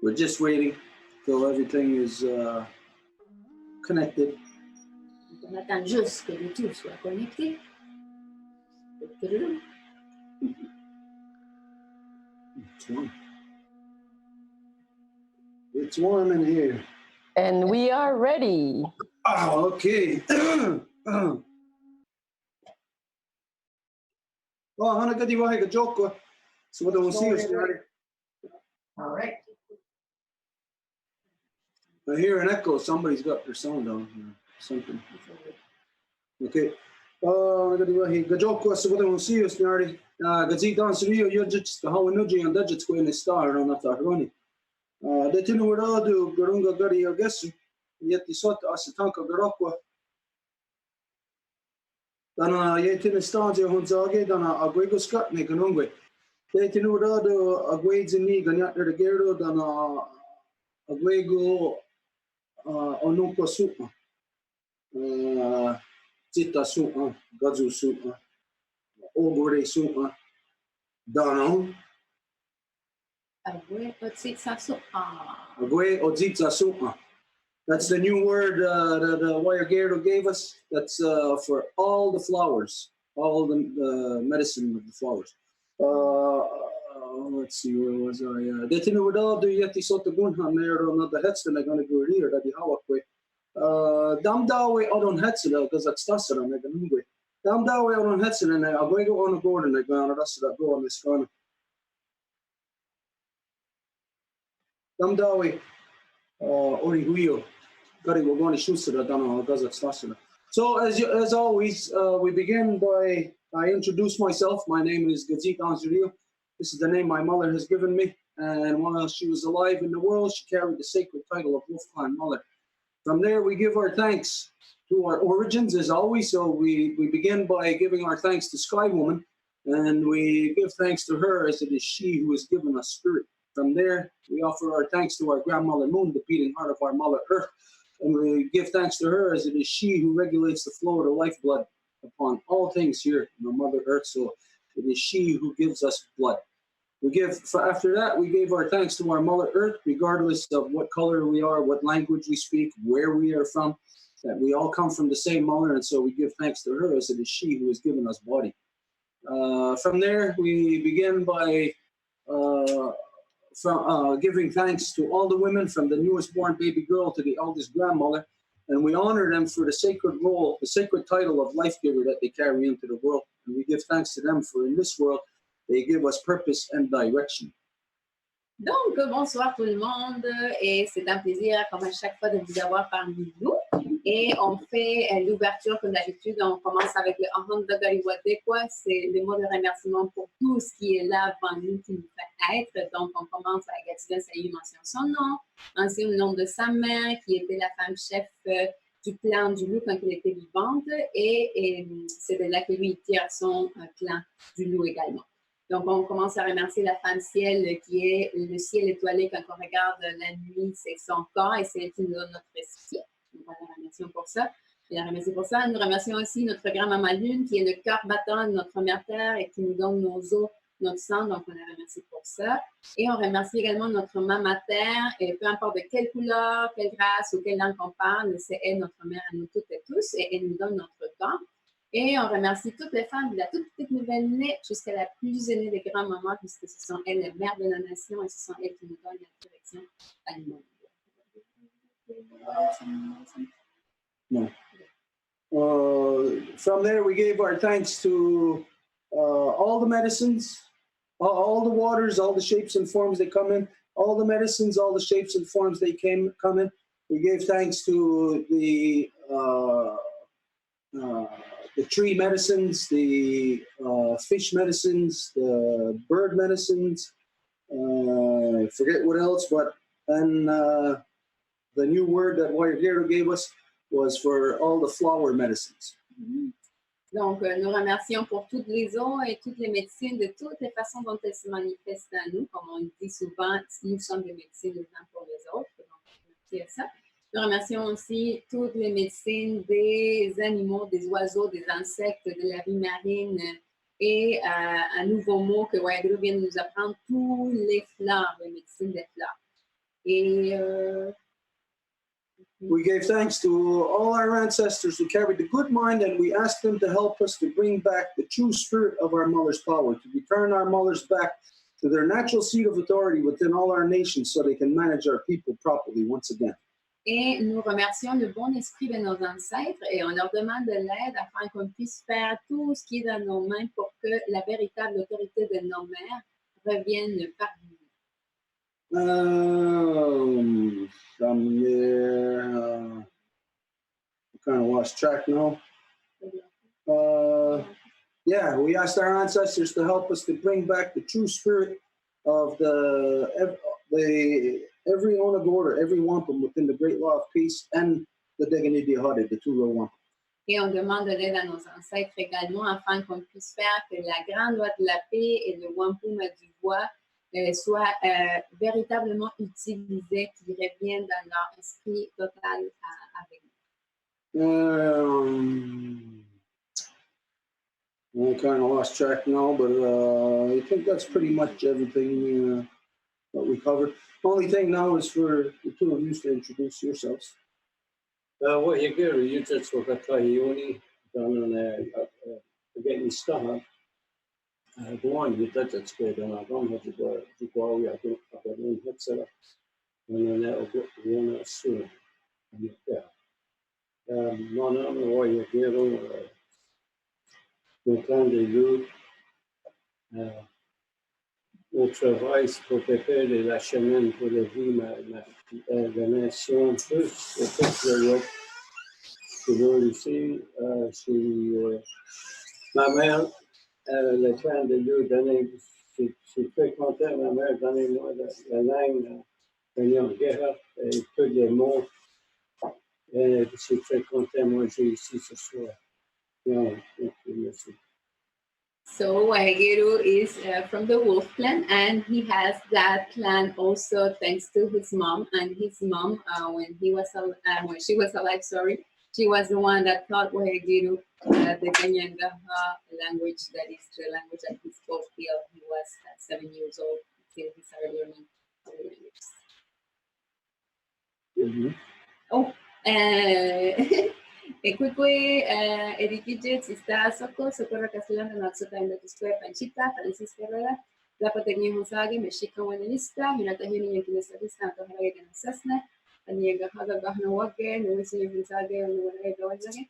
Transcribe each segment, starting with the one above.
We're just waiting till everything is connected. On attend juste que le tout soit connecté. It's warm. It's warm in here. And we are ready. Oh, okay. Oh, Hannah, good you a joke. So what do we see us starting? All right. I hear an echo. Somebody's got their sound on here. Something. Okay. Good joke. So what do we see us starting? Good see dance Rio. You're just how energy and digits go in the star on that running. The tin would all do Gurunga Guri, I guess. Yet the sort of us a tank of the rockwa. Then yet in the stars, your Hunzage, then a Guego Scott, make an ungwe. They tin would all do a Guades in me, Ganyat the Gero, then a Guego Onunko Supa. Zita Supa, Gazu Supa, Ogre Supa, Dono. Agwe Otsitsa Supa. Agwe Otsitsa Supa. That's the new word that Wire Gero gave us. That's for all the flowers, all the medicine of the flowers. Let's see, where was I? They think we all do yet the sort of gunham there on the heads, and they're going to go here, that the Hawak. Dam dawe on Hetzel, because that's Tasser, and they're going to go. Dam dawe on Hetzel, and I'll go on the board, and they're going to go on this corner. Dam dawe, Origuio. We're going to shoot it down Gazakh. So as always, we begin by I introduce myself. My name is Gazit Anzurio. This is the name my mother has given me. And while she was alive in the world, she carried the sacred title of Wolf Clan Mother. From there, we give our thanks to our origins, as always. So we begin by giving our thanks to Sky Woman, and we give thanks to her as it is she who has given us spirit. From there, we offer our thanks to our grandmother Moon, the beating heart of our mother Earth. And we give thanks to her as it is she who regulates the flow of the lifeblood upon all things here on Mother Earth. So it is she who gives us blood. After that, we gave our thanks to our Mother Earth, regardless of what color we are, what language we speak, where we are from, that we all come from the same mother. And so we give thanks to her as it is she who has given us body. From there, we begin by giving thanks to all the women, from the newest born baby girl to the eldest grandmother, and we honor them for the sacred role, the sacred title of life giver that they carry into the world. And we give thanks to them for in this world, they give us purpose and direction. Donc, bonsoir tout le monde, et c'est un plaisir, comme à chaque fois, de vous avoir parmi nous. Et on fait l'ouverture, comme d'habitude, on commence avec le Entendez, c'est le mot de remerciement pour tout ce qui est là avant nous, qui nous fait être. Donc, on commence avec Gatigan Saï, mentionne son nom, mentionne le nom de sa mère, qui était la femme chef du clan du loup quand elle était vivante, et c'est de là que lui tire son clan du loup également. Donc, on commence à remercier la femme ciel, qui est le ciel étoilé. Quand on regarde la nuit, c'est son corps et c'est elle qui nous donne notre esprit. Donc, on la remercie pour ça. Nous remercions aussi notre grand-maman Lune, qui est le cœur battant de notre mère Terre et qui nous donne nos os, notre sang. Donc, on la remercie pour ça. Et on remercie également notre maman Terre, et peu importe de quelle couleur, quelle race ou quelle langue on parle, c'est elle, notre mère, à nous toutes et tous, et elle nous donne notre temps. Et on remercie toutes les femmes de la toute petite nouvelle née jusqu'à la plus aînée des grands-mamans, puisque ce sont elles les mères de la nation et ce sont elles qui nous donnent la direction à nous. No. From there, we gave our thanks to all the medicines, all the waters, all the shapes and forms they come in, all the medicines, all the shapes and forms they come in. We gave thanks to the tree medicines, the fish medicines, the bird medicines, I forget what else, but then the new word that Wire gave us was for all the flower medicines. Donc, nous remercions pour toutes les eaux et toutes les médecines, de toutes les façons dont elles se manifestent à nous. Comme on dit souvent, nous sommes des médecines les uns pour les autres. Donc, merci à ça. Nous remercions aussi toutes les médecines des animaux, des oiseaux, des insectes, de la vie marine et un nouveau mot que Wayagro vient de nous apprendre, tous les fleurs, les médecines des fleurs. Et we gave thanks to all our ancestors who carried the good mind, and we asked them to help us to bring back the true spirit of our mother's power, to return our mothers back to their natural seat of authority within all our nations so they can manage our people properly once again. Et nous remercions le bon esprit de nos ancêtres et on leur demande de l'aide afin qu'on puisse faire tout ce qui est dans nos mains pour que la véritable autorité de nos mères revienne parmi nous. I kind of lost track now. Yeah, we asked our ancestors to help us to bring back the true spirit of every Onag order, every Whampum within the great law of peace and the Deganidi Hade, the two real Whampum. Et on demande de l'aide à nos ancêtres également afin qu'on puisse faire que la grande loi de la paix et le Whampum du voies soient véritablement utilisés, qui reviennent dans leur esprit total avec nous. I kind of lost track now, but I think that's pretty much everything that we covered. The only thing now is for the two of you to introduce yourselves. What you do, you just look at Ioni, done getting started. Go on, you did it squared, and I don't have to go away. I don't hit it, and then that'll get one soon. Yeah. Non, non, what you do, Entendez, au travail pour préparer la chemin pour la vie, la nation, plus l'Europe. Ici, ma mère, le plan de Dieu, je suis très content, ma mère, donnez-moi la langue, en guerre, et tous les mots. Je suis très content, moi, j'ai ici ce soir. So Wahegeru is from the wolf clan, and he has that clan also thanks to his mom. And his mom, when she was alive, she was the one that taught Wahegeru the Kanyangaha language, that is the language that he spoke till he was 7 years old, till he started learning other languages. Oh, Écoutez, Edikidjet, Sista Soko, Socorro Castellano, Natsota, and the Square, Panchita, Francisca Rera, La Patagnia Hosage, Mexica, Wanista, Minatahini, and Kinesavista, and Tohara, and Sasna, and Yagahaga, Kahnawake, and Wissi Hosage, and Wanaga.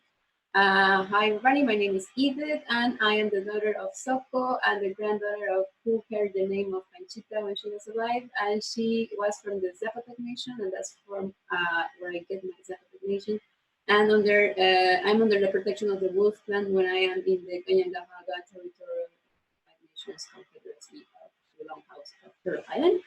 Hi, everybody. My name is Edith, and I am the daughter of Soko and the granddaughter of who carried the name of Panchita when she was alive. And she was from the Zapotec Nation, and that's from where I get my Zapotec Nation. And I'm under the protection of the Wolf Clan when I am in the Kanyangahaga territorial Nations Confederacy of the Longhouse of Pearl Island.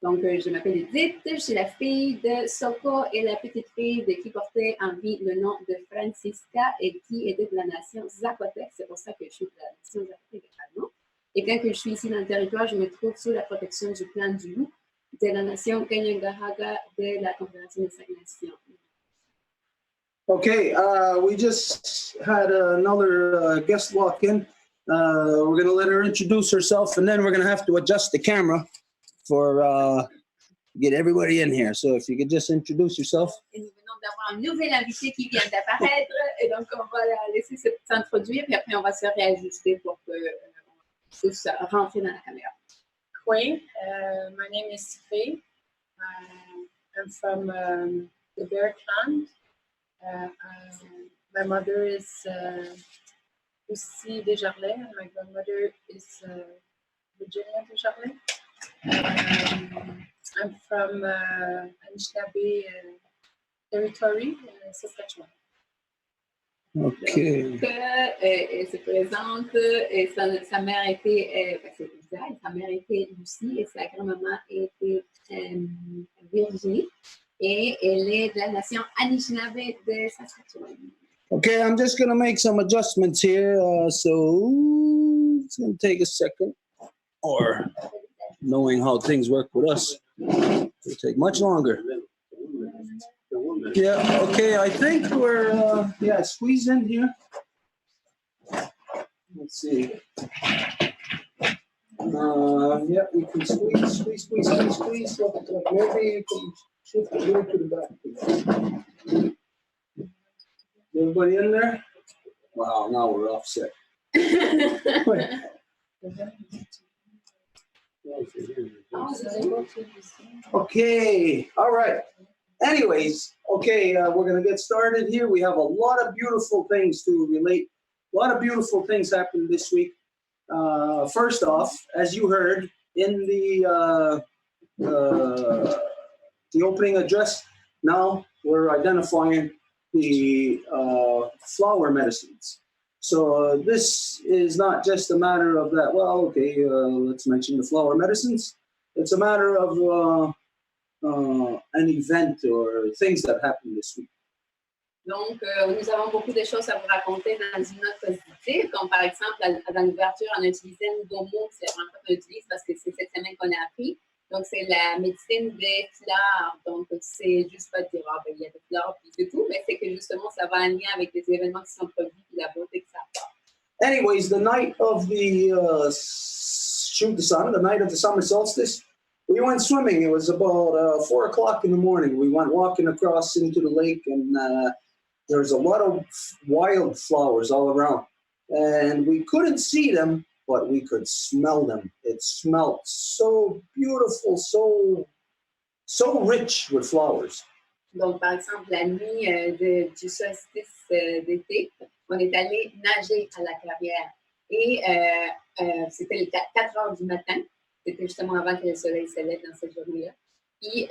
Donc, je m'appelle Edith, je suis la fille de Soko et la petite fille de qui portait en vie le nom de Francisca et qui était de la nation Zapotec. C'est pour ça que je suis de la nation Zapotec également. Et quand je suis ici dans le territoire, je me trouve sous la protection du clan du loup de la nation Kanyangahaga de la Confédération des 5 Nations. Okay, we just had another guest walk in. We're going to let her introduce herself, and then we're going to have to adjust the camera for get everybody in here. So if you could just introduce yourself. Et nous venons d'avoir un nouvel invité qui vient d'apparaître, et donc on va la laisser s'introduire, puis après on va se réajuster pour que tous rentrer dans la caméra. Oui, my name is Faye. I'm from the Bear Clan. My mother is aussi Desjardins, and my grandmother is Virginia Desjardins. I'm from Anishinaabe territory, Saskatchewan. Okay. Donc, elle se présente, et sa mère était, sa mère était Lucie et sa grand-maman était Virginie. Et elle est de la nation Anishinaabe de Saskatchewan. Okay, I'm just going to make some adjustments here. So it's going to take a second. Or knowing how things work with us, it'll take much longer. Yeah, okay, I think we're, squeeze in here. Let's see. Yeah, we can squeeze. Look, maybe you can shift it a little to the back. Everybody in there? Wow, now we're offset. Okay, all right. Anyways, okay, we're going to get started here. We have a lot of beautiful things to relate. A lot of beautiful things happened this week. First off, as you heard in the opening address, now we're identifying the flower medicines. So this is not just a matter of that, well, okay, let's mention the flower medicines. It's a matter of an event or things that happened this week. Donc, nous avons beaucoup de choses à vous raconter dans une note positive, comme par exemple, dans l'ouverture, on a utilisé un nouveau mot, c'est vraiment qu'on utilise parce que c'est cette semaine qu'on a appris. Donc, c'est la médecine des fleurs. Donc, c'est juste pas dire, ah, ben, il y a des fleurs, puis c'est tout, mais c'est que justement, ça va en lien avec les événements qui sont produits, puis la beauté que ça apporte. Anyways, the night of the shoot the sun, the night of the summer solstice, we went swimming. It was about 4 o'clock in the morning. We went walking across into the lake, and there's a lot of wild flowers all around. And we couldn't see them, but we could smell them. It smelled so beautiful, so rich with flowers. Donc, par exemple, la nuit du solstice d'été, on est allé nager à la clairière. Et c'était 4 heures du matin. C'était justement avant que le soleil se lève dans cette journée-là. Puis,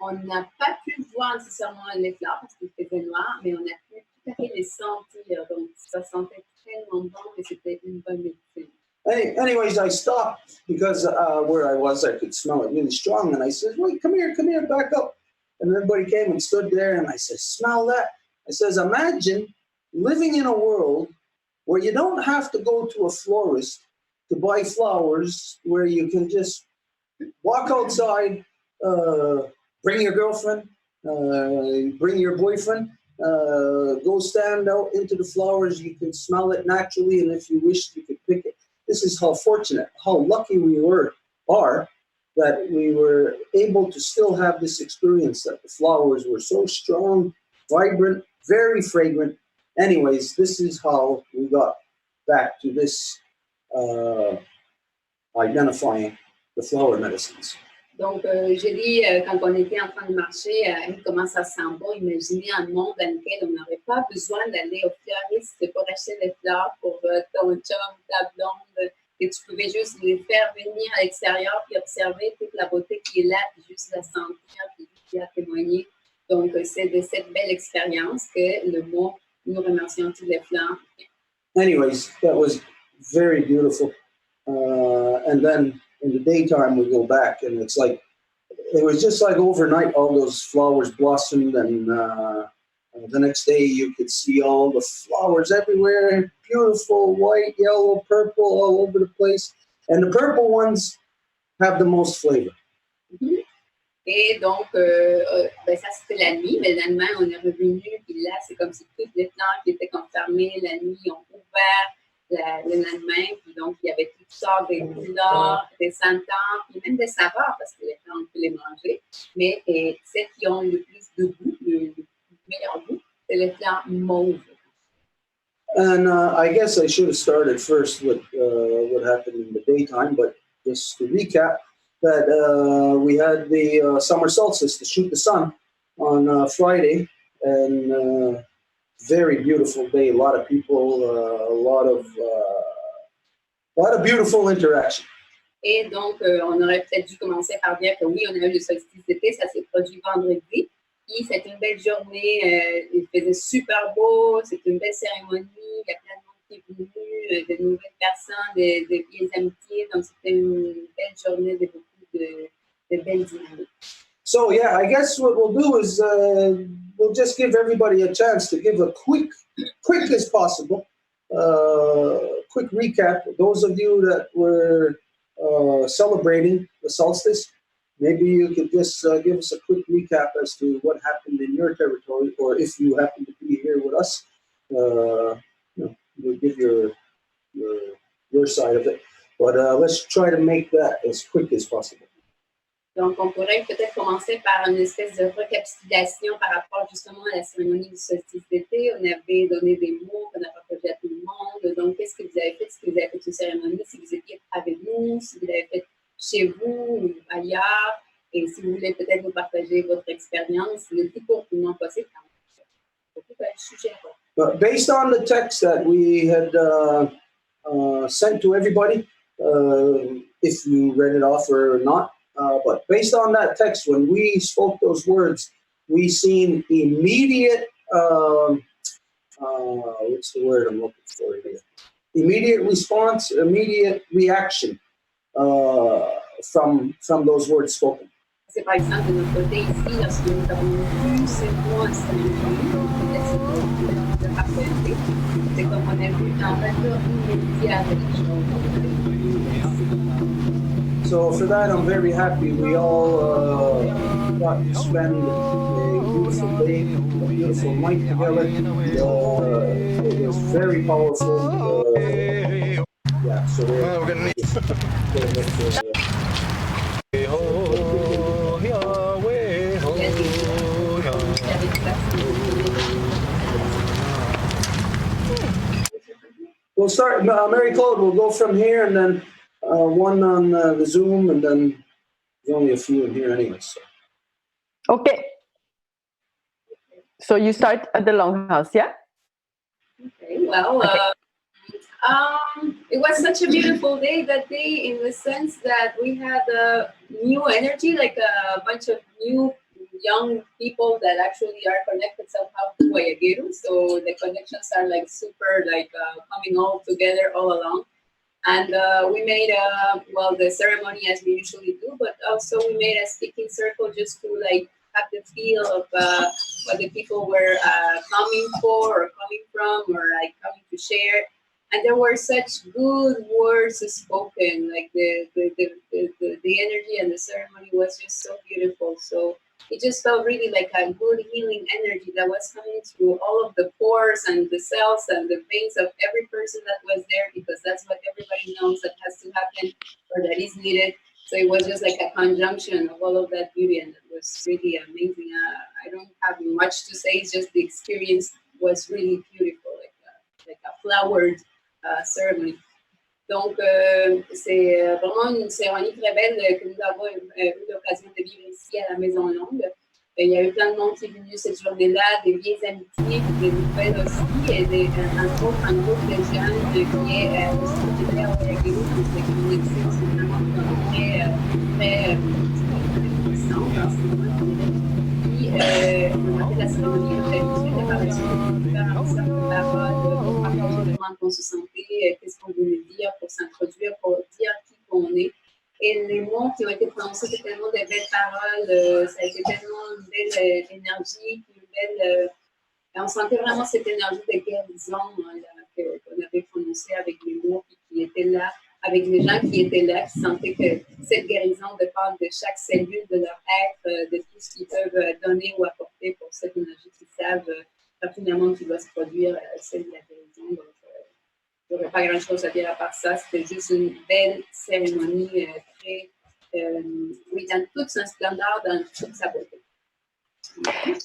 on n'a pas pu voir nécessairement les fleurs parce qu'il faisait noir, mais on a pu tout à fait les sentir. Donc, ça sentait tellement bon et c'était une bonne médecine. Anyways, I stopped because where I was, I could smell it really strong. And I said, wait, come here, back up. And everybody came and stood there. And I said, smell that. I says, imagine living in a world where you don't have to go to a florist to buy flowers, where you can just walk outside, bring your girlfriend, bring your boyfriend, go stand out into the flowers. You can smell it naturally, and if you wish, you could pick it. This is how fortunate, how lucky we are that we were able to still have this experience, that the flowers were so strong, vibrant, very fragrant. Anyways, this is how we got back to this identifying the flower medicines. Donc, j'ai dit, quand on était en train de marcher, comment ça sent bon, imaginez un monde dans lequel on n'aurait pas besoin d'aller au fleuriste pour acheter des fleurs pour ton chum, ta blonde, et tu pouvais juste les faire venir à l'extérieur puis observer toute la beauté qui est là, puis juste la sentir, puis juste la témoigner. Donc, c'est de cette belle expérience que le mot « Nous remercions toutes les fleurs ». Anyways, that was very beautiful. And then in the daytime, we go back, and it's like, it was just like overnight, all those flowers blossomed, and the next day you could see all the flowers everywhere, beautiful, white, yellow, purple, all over the place. And the purple ones have the most flavor. Mm-hmm. Et donc, ça c'était la nuit, mais le lendemain, on est revenu, puis là, c'est comme si toutes les fleurs qui étaient confermées la nuit ont ouvert le lendemain, puis donc il y avait toutes sortes de couleurs, des senteurs, puis même des saveurs, parce que les fleurs, on peut les manger, mais celles qui ont le plus de goût, le meilleur goût, c'est les fleurs mauves. And I guess I should have started first with what happened in the daytime, but just to recap, that we had the summer solstice to shoot the sun on Friday, and very beautiful day. A lot of people, a lot of beautiful interaction. Et donc, on aurait peut-être dû commencer par dire que oui, on a eu le solstice d'été, ça s'est produit vendredi. Puis c'était une belle journée, il faisait super beau, c'était une belle cérémonie, il y a plein de monde qui est venu, de nouvelles personnes, de vieilles amitiés. Donc c'était une belle journée de beaucoup de belles dynamiques. So yeah, I guess what we'll do is we'll just give everybody a chance to give a quick as possible, quick recap. Those of you that were celebrating the solstice, maybe you could just give us a quick recap as to what happened in your territory, or if you happen to be here with us, you'll give your side of it. but let's try to make that as quick as possible. Donc, on pourrait peut-être commencer par une espèce de récapitulation par rapport justement à la cérémonie du solstice d'été. On avait donné des mots qu'on a partagés à tout le monde. Donc, qu'est-ce que vous avez fait? Est-ce que vous avez fait une cérémonie? Si vous étiez avec nous, si vous l'avez fait chez vous ou ailleurs. Et si vous voulez peut-être vous partager votre expérience, le plus courtement possible. Based on the text that we had sent to everybody, if you read it off or not, but based on that text, when we spoke those words, we seen immediate, what's the word I'm looking for here? Immediate response, immediate reaction from those words spoken. C'est par exemple de notre côté ici, lorsque nous avons vu ces mots, de partager, c'est comme on a vu un retour immédiat de la chose. So for that, I'm very happy. We all got to spend a beautiful day, a beautiful night together. It was very powerful. Yeah, so we're going to need We'll start, Mary Claude, we'll go from here and then one on the Zoom, and then there's only a few in here anyway. So. Okay. So you start at the Longhouse, yeah? Okay, well, it was such a beautiful day that day in the sense that we had a new energy, like a bunch of new young people that actually are connected somehow to Guayaquil. So the connections are like super, like coming all together all along. And we made the ceremony as we usually do, but also we made a speaking circle just to like have the feel of what the people were coming for or coming from or like coming to share. And there were such good words spoken, like the energy and the ceremony was just so beautiful. So it just felt really like a good healing energy that was coming through all of the pores and the cells and the veins of every person that was there, because that's what everybody knows that has to happen or that is needed. So it was just like a conjunction of all of that beauty, and it was really amazing. I don't have much to say, it's just the experience was really beautiful, like a flowered ceremony. Donc, c'est vraiment une cérémonie très belle que nous avons eu l'occasion de vivre ici à la Maison Longue. Il y a eu plein de monde qui est venu cette journée-là, des vieilles amitiés, des nouvelles aussi, et un groupe de jeunes qui est aussi populaire au Guayaquil, donc les communautés sont vraiment très puissantes en ce moment. Puis, on a fait la cérémonie de l'habitude, et par la suite, on a faire un cercle de parole pour partager comment on se sentait, qu'est-ce qu'on voulait dire, pour s'introduire, pour dire qui qu'on est. Et les mots qui ont été prononcés, c'est tellement de belles paroles, ça a été tellement une belle énergie, une belle, on sentait vraiment cette énergie de guérison qu'on avait prononcée avec les mots qui étaient là, avec les gens qui étaient là, qui sentaient que cette guérison de part de chaque cellule de leur être, de tout ce qu'ils peuvent donner ou apporter pour cette énergie qu'ils savent rapidement qui va se produire, celle de la guérison. Donc, il n'y aurait pas grand-chose à dire à part ça. C'était juste une belle cérémonie très, dans toute son splendeur, dans toute sa beauté.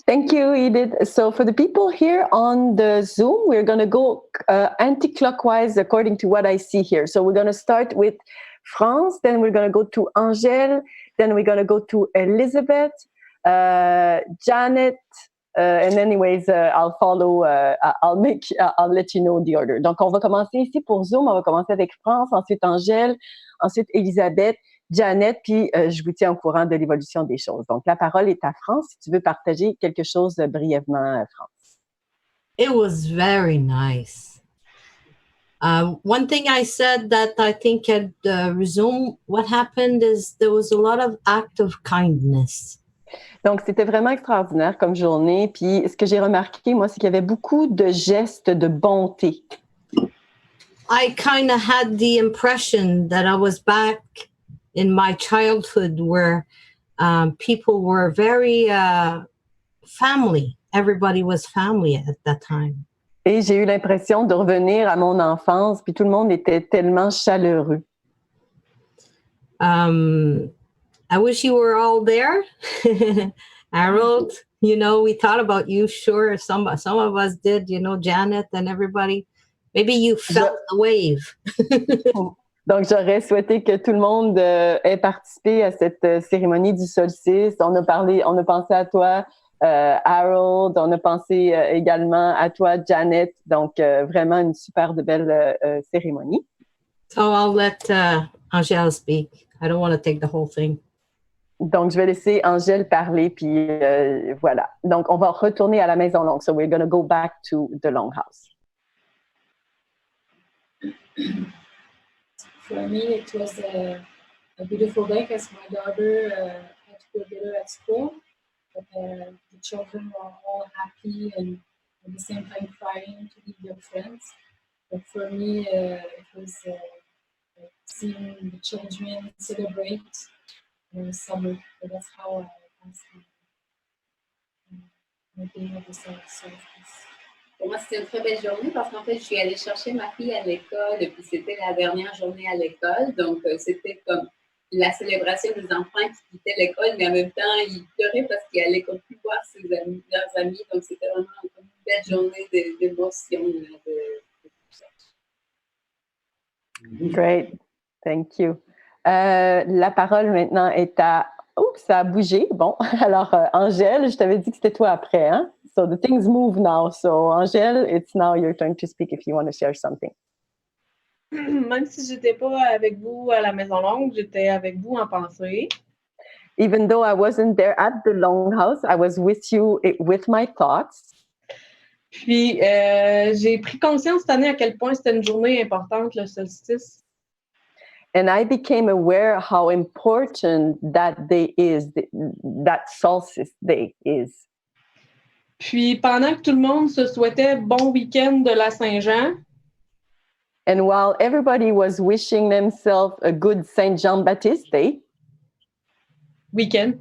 Thank you, Edith. So for the people here on the Zoom, we're going to go anti-clockwise according to what I see here. So we're going to start with France, then we're going to go to Angèle, then we're going to go to Elizabeth, Janet, and anyways, I'll follow, I'll let you know the order. Donc, on va commencer ici pour Zoom, on va commencer avec France, ensuite Angèle, ensuite Elisabeth, Janet, puis je vous tiens au courant de l'évolution des choses. Donc, la parole est à France. Si tu veux partager quelque chose brièvement, France. It was very nice. One thing I said that I think at Zoom, what happened is there was a lot of act of kindness. Donc, c'était vraiment extraordinaire comme journée. Puis, ce que j'ai remarqué, moi, c'est qu'il y avait beaucoup de gestes de bonté. I kind of had the impression that I was back in my childhood where people were very family. Everybody was family at that time. Et j'ai eu l'impression de revenir à mon enfance, puis tout le monde était tellement chaleureux. I wish you were all there. Harold, you know, we thought about you, sure. Some of us did, you know, Janet and everybody. Maybe you felt the wave. Donc, j'aurais souhaité que tout le monde ait participé à cette cérémonie du solstice. On a pensé à toi, Harold, on a pensé également à toi, Janet. Donc, vraiment une super belle cérémonie. So I'll let Angèle speak. I don't want to take the whole thing. Donc, je vais laisser Angèle parler, puis voilà. Donc, on va retourner à la Maison Longue. So we're going to go back to the Longhouse. For me, it was a beautiful day because my daughter had to go get her at school, but the children were all happy and at the same time crying to leave their friends. But for me, it was like seeing the children celebrate summer. So that's how I passed my day of the solstice. Pour moi, c'était une très belle journée parce qu'en fait, je suis allée chercher ma fille à l'école et puis c'était la dernière journée à l'école. Donc, c'était comme la célébration des enfants qui quittaient l'école, mais en même temps, ils pleuraient parce qu'ils allaient comme plus voir leurs amis. Donc, c'était vraiment une belle journée d'émotion. Great. Thank you. La parole maintenant est à... Oups, ça a bougé. Bon, alors, Angèle, je t'avais dit que c'était toi après, hein? So the things move now. So, Angèle, it's now your turn to speak if you want to share something. Même si j'étais pas avec vous à la Maison Longue, j'étais avec vous en pensée. Even though I wasn't there at the Longhouse, I was with you with my thoughts. Puis, j'ai pris conscience cette année à quel point c'était une journée importante, le solstice. And I became aware how important that day is, that solstice day is. Puis, pendant que tout le monde se souhaitait bon week-end de la Saint-Jean, and while everybody was wishing themselves a good Saint Jean-Baptiste Day, week-end,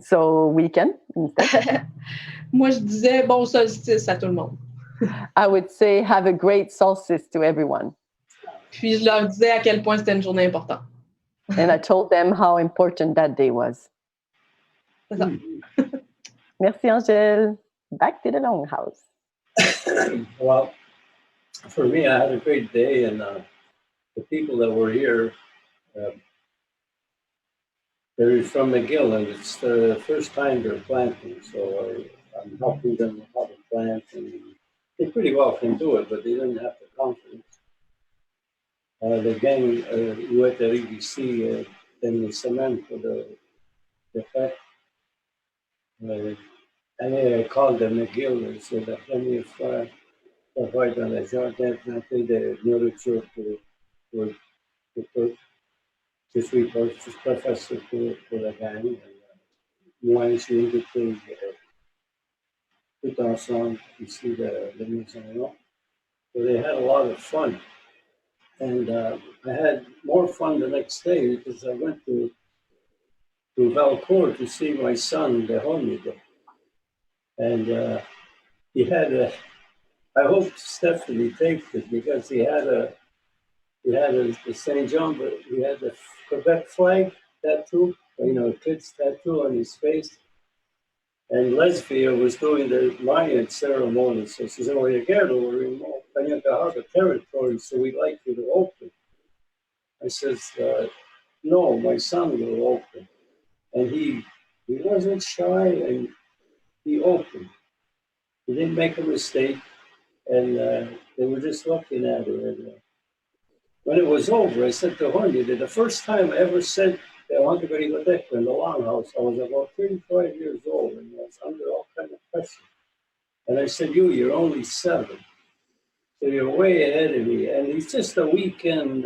so weekend, moi je disais bon solstice à tout le monde. I would say have a great solstice to everyone. Puis je leur disais à quel point c'était une journée importante. And I told them how important that day was. C'est ça. Merci, Angèle. Back to the Longhouse. Well, for me, I had a great day, and the people that were here, they're from McGill, and it's the first time they're planting, so I'm helping them how to plant, and they pretty well can do it, but they didn't have the confidence. The gang went at EBC, then the cement for the fête. I called them McGill, et c'est la première fois qu'on va dans le jardin planter de nourriture pour tout. Je suis professeur pour la gang. Moi, je suis invité tout ensemble ici de la Maison Longue. So they had a lot of fun. And I had more fun the next day because I went to Valcourt to see my son, the homie. And he had I hope Stephanie takes it because he had a the St. John, but he had the Quebec flag tattoo, you know, a kid's tattoo on his face. And Lesbia was doing the Mayan ceremony, so she said, "Oh, you get over in Kahnawake territory, so we'd like you to open." I says, "No, my son will open." And he wasn't shy, and he opened. He didn't make a mistake, and they were just looking at her. And when it was over, I said to Horny, the first time I ever said that I wanted to go to in the Longhouse, I was about 35 years old, and I was under all kind of pressure. And I said, you're only 7, so you're way ahead of me. And he's just a weekend,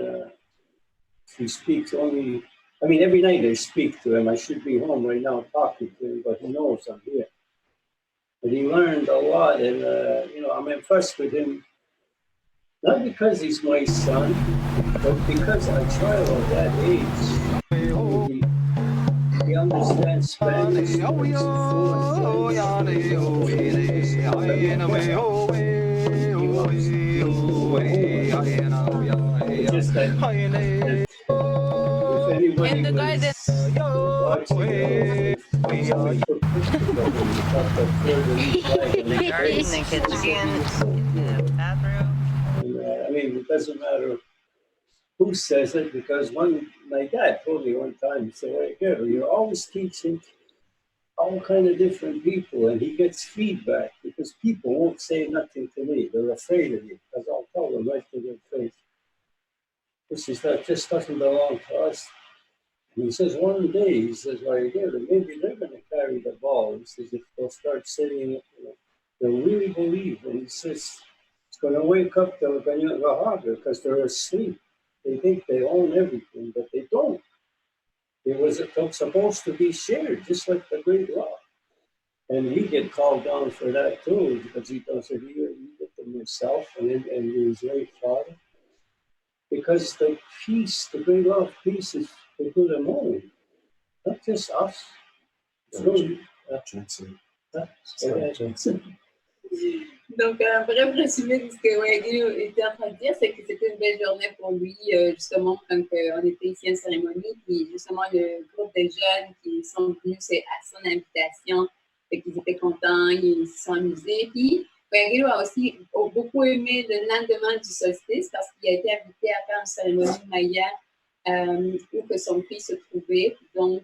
he speaks only, I mean, every night I speak to him. I should be home right now talking to him, but he knows I'm here. But he learned a lot, and you know, I'm impressed with him, not because he's my son, but because a child of that age, he understands Spanish, speaks fluent. Just that if And the guy that the garden, the kitchen, the bathroom. I mean, it doesn't matter who says it, because my dad told me one time, he said, "Well, here, you're always teaching all kind of different people," and he gets feedback because people won't say nothing to me. They're afraid of me because I'll tell them right to their face. This is that just doesn't belong to us. And he says one day, he says, "Right here, maybe they're going to carry the ball." He says, "If they'll start saying it, they'll really believe." And he says, "It's going to wake up the Gahaga because they're asleep. They think they own everything, but they don't. It was supposed to be shared, just like the great law." And he get called down for that too, because he does it. You get them yourself and his great father. Because the peace, the great law of peace is for good and all, not just us. Donc, un bref résumé de ce que Wagyu était en train de dire, c'est que c'était une belle journée pour lui, justement, quand on était ici en cérémonie, puis justement, le groupe de jeunes qui sont venus à son invitation, et qu'ils étaient contents, ils se sont amusés. Puis, Wagyu a aussi beaucoup aimé le lendemain du solstice, parce qu'il a été invité à faire une cérémonie maya où que son fils se trouvait. Donc,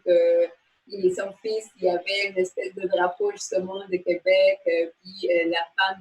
et son fils, il y avait une espèce de drapeau justement de Québec, puis la femme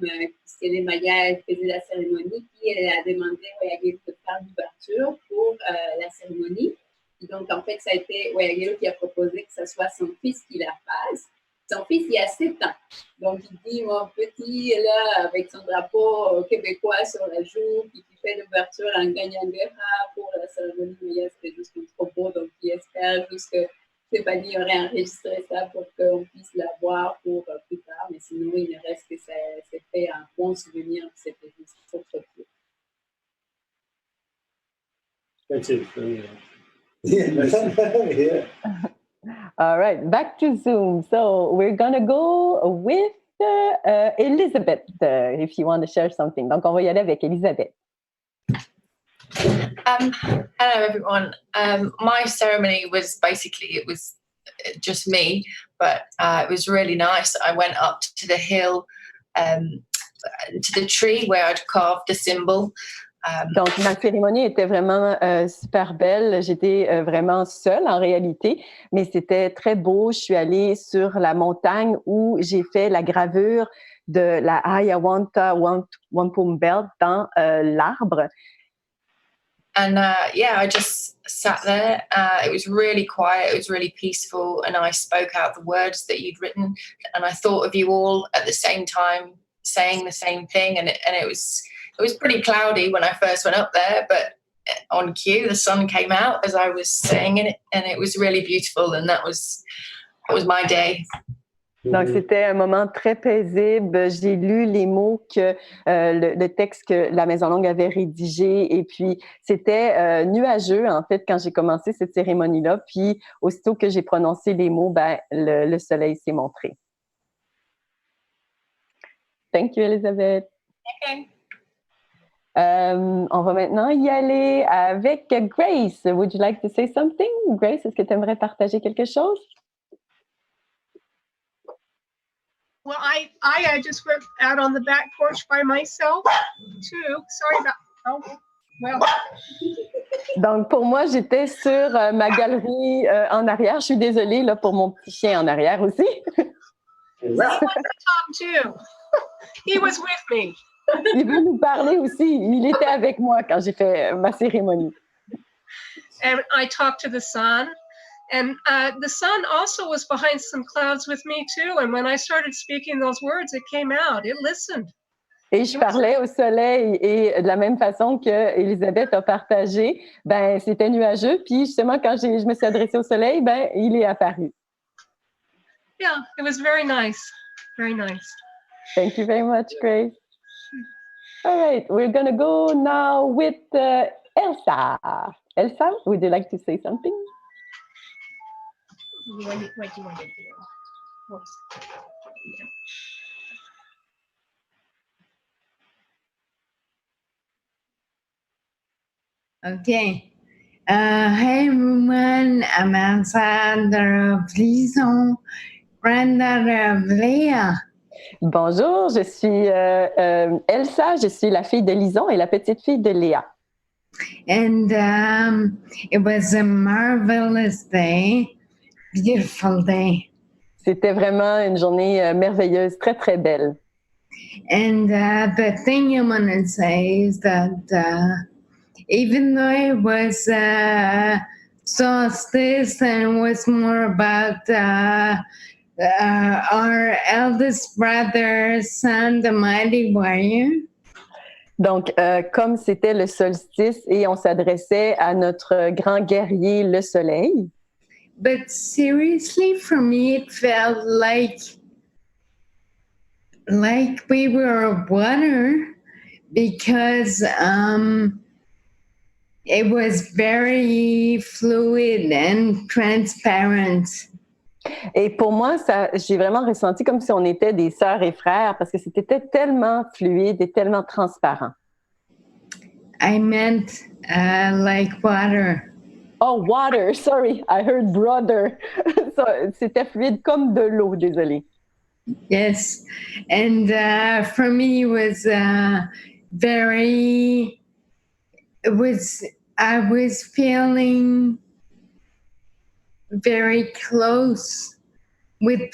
qui était maya, elle faisait la cérémonie, puis elle a demandé à Wayagelu de faire l'ouverture pour la cérémonie. Et donc, en fait, ça a été Wayagelu qui a proposé que ce soit son fils qui la fasse. Son fils, il a 7 ans. Donc, il dit, mon petit, là, avec son drapeau québécois sur la joue, puis qui fait l'ouverture en gagnant-guerra pour la cérémonie maya, c'était juste trop beau. Donc, il espère juste que Stéphanie aurait enregistré ça pour qu'on puisse la voir pour plus tard, mais sinon, il ne reste que c'est fait un bon souvenir, c'était juste trop cool. That's it for me. Yeah. All right, back to Zoom. So we're going to go with Elizabeth, if you want to share something. Donc, on va y aller avec Elizabeth. Hello, everyone. My ceremony was basically, it was just me, but it was really nice. I went up to the hill, to the tree where I'd carved a symbol. Donc, ma cérémonie était vraiment super belle. J'étais vraiment seule en réalité, mais c'était très beau. Je suis allée sur la montagne où j'ai fait la gravure de la Hiawatha Whampum Belt dans l'arbre. And I just sat there. It was really quiet. It was really peaceful. And I spoke out the words that you'd written. And I thought of you all at the same time saying the same thing. And it was pretty cloudy when I first went up there. But on cue, the sun came out as I was saying it. And it was really beautiful. And that was my day. Donc, c'était un moment très paisible. J'ai lu les mots que le texte que la Maison Longue avait rédigé et puis c'était nuageux, en fait, quand j'ai commencé cette cérémonie-là. Puis, aussitôt que j'ai prononcé les mots, le soleil s'est montré. Thank you, Elizabeth. Okay. On va maintenant y aller avec Grace. Would you like to say something? Grace, est-ce que tu aimerais partager quelque chose? Well, I just went out on the back porch by myself too. Sorry about. Oh, well. Donc, pour moi, j'étais sur ma galerie en arrière. Je suis désolée là, pour mon petit chien en arrière aussi. He wants to talk too. He was with me. Il veut nous parler aussi. Il était avec moi quand j'ai fait ma cérémonie. And I talked to the sun. And the sun also was behind some clouds with me too. And when I started speaking those words, it came out. It listened. Et je parlais au soleil et de la même façon que Elisabeth a partagé, c'était nuageux. Puis justement, quand je me suis adressée au soleil, il est apparu. Yeah, it was very nice. Very nice. Thank you very much, Grace. All right, we're going to go now with Elsa. Elsa, would you like to say something? What do you want to do? Oops. OK. Hey everyone, I'm Ambassador of Lison, granddaughter of Leah. Bonjour, je suis Elsa, je suis la fille de Lison et la petite fille de Léa. And it was a marvelous day, beautiful day. C'était vraiment une journée merveilleuse, très très belle. And the thing I want to say is that even though it was solstice and it was more about our eldest brother, son, the mighty warrior. Donc, comme c'était le solstice et on s'adressait à notre grand guerrier, le soleil. But seriously, for me, it felt like we were water because it was very fluid and transparent. Et pour moi, j'ai vraiment ressenti comme si on était des sœurs et frères parce que c'était tellement fluide et tellement transparent. I meant like water. Oh, water, sorry, I heard brother. So, c'était fluide comme de l'eau, désolée. Yes, and for me, it was I was feeling very close with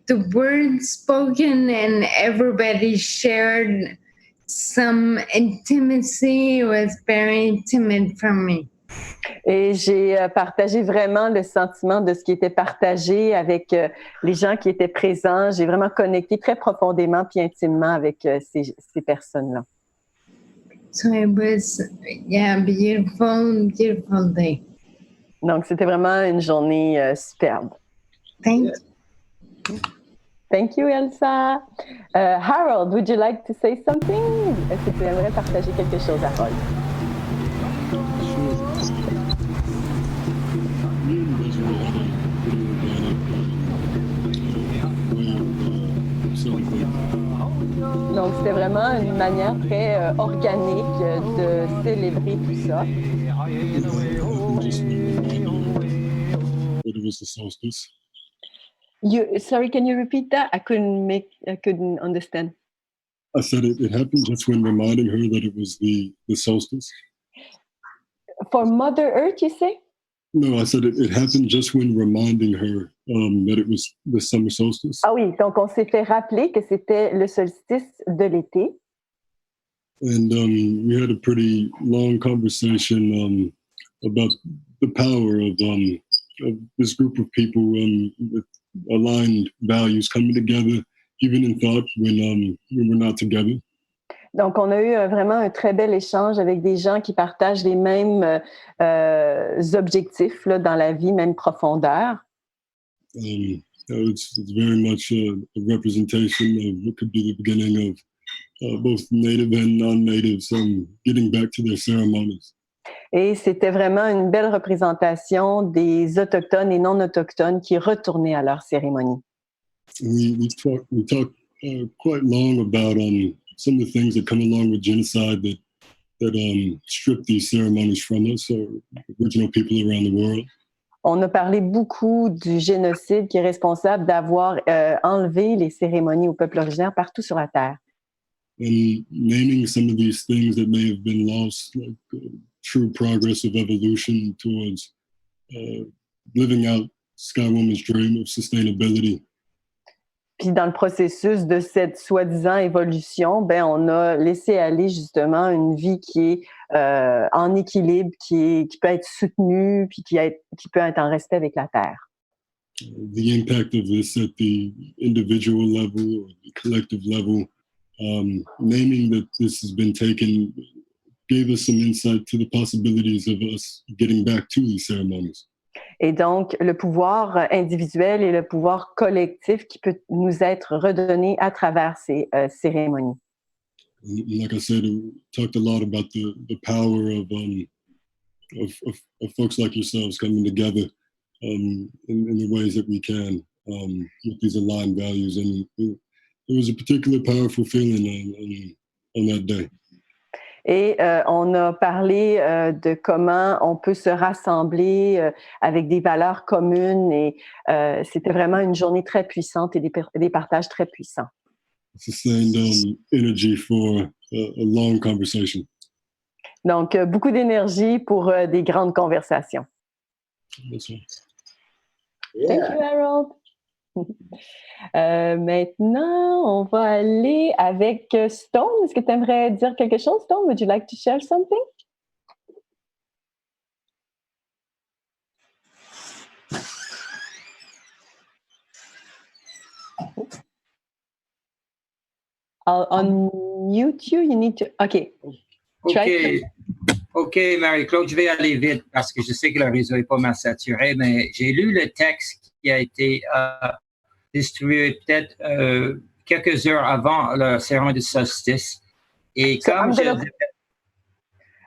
the words spoken, and everybody shared some intimacy. It was very intimate for me. Et j'ai partagé vraiment le sentiment de ce qui était partagé avec les gens qui étaient présents. J'ai vraiment connecté très profondément puis intimement avec ces personnes-là. So it was, beautiful day. Donc, c'était vraiment une journée superbe. Thank you. Thank you, Elsa. Harold, would you like to say something? Est-ce que tu aimerais partager quelque chose, Harold? Donc, c'était vraiment une manière très organique de célébrer tout ça. It was the solstice. Sorry, can you repeat that? I couldn't understand. I said it happened just when reminding her that it was the solstice. For Mother Earth, you say? No, I said it happened just when reminding her that it was the summer solstice. Ah oui, donc on s'est fait rappeler que c'était le solstice de l'été. And we had a pretty long conversation about the power of this group of people with aligned values coming together, even in thought when we're not together. Donc, on a eu vraiment un très bel échange avec des gens qui partagent les mêmes objectifs là, dans la vie, même profondeur. It's very much a representation of what could be the beginning of both native and non-natives getting back to their ceremonies. Et c'était vraiment une belle représentation des Autochtones et non-Autochtones qui retournaient à leur cérémonie. We talked quite long about some of the things that come along with genocide that strip these ceremonies from us, or original people around the world. On a parlé beaucoup du génocide qui est responsable d'avoir enlevé les cérémonies aux peuples originaires partout sur la Terre. And naming some of these things that may have been lost, like true progress of evolution towards living out Sky Woman's dream of sustainability. Puis dans le processus de cette soi-disant évolution, ben on a laissé aller justement une vie qui est en équilibre, qui peut être soutenue, puis qui peut être en respect avec la Terre. The impact of this at the individual level, or the collective level, naming that this has been taken gave us some insight to the possibilities of us getting back to these ceremonies. Et donc, le pouvoir individuel et le pouvoir collectif qui peut nous être redonné à travers ces cérémonies. Like I said, we talked a lot about the power of folks like yourselves coming together in the ways that we can with these aligned values. And it was a particularly powerful feeling on that day. Et on a parlé de comment on peut se rassembler avec des valeurs communes. Et c'était vraiment une journée très puissante et des partages très puissants. Sustained energy for a long conversation. Donc, beaucoup d'énergie pour des grandes conversations. That's right. Thank you, Harold. Maintenant, on va aller avec Stone. Est-ce que tu aimerais dire quelque chose, Stone? Would you like to share something? I'll unmute you. You need to... OK. OK, Marie-Claude, je vais aller vite parce que je sais que le réseau n'est pas mal saturé, mais j'ai lu le texte qui a été distribué peut-être quelques heures avant la cérémonie de solstice. Et comme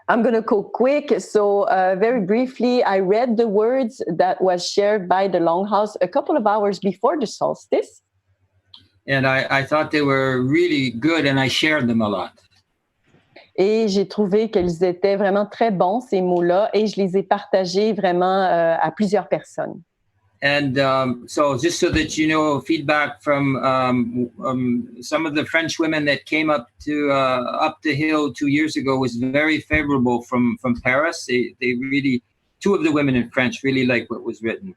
I'm going to go quick. So very briefly, I read the words that was shared by the Longhouse a couple of hours before the solstice. And I thought they were really good and I shared them a lot. Et j'ai trouvé qu'ils étaient vraiment très bons, ces mots-là, et je les ai partagés vraiment à plusieurs personnes. And so just so that you know, feedback from some of the French women that came up the hill 2 years ago was very favorable from Paris. They really, two of the women in French really liked what was written.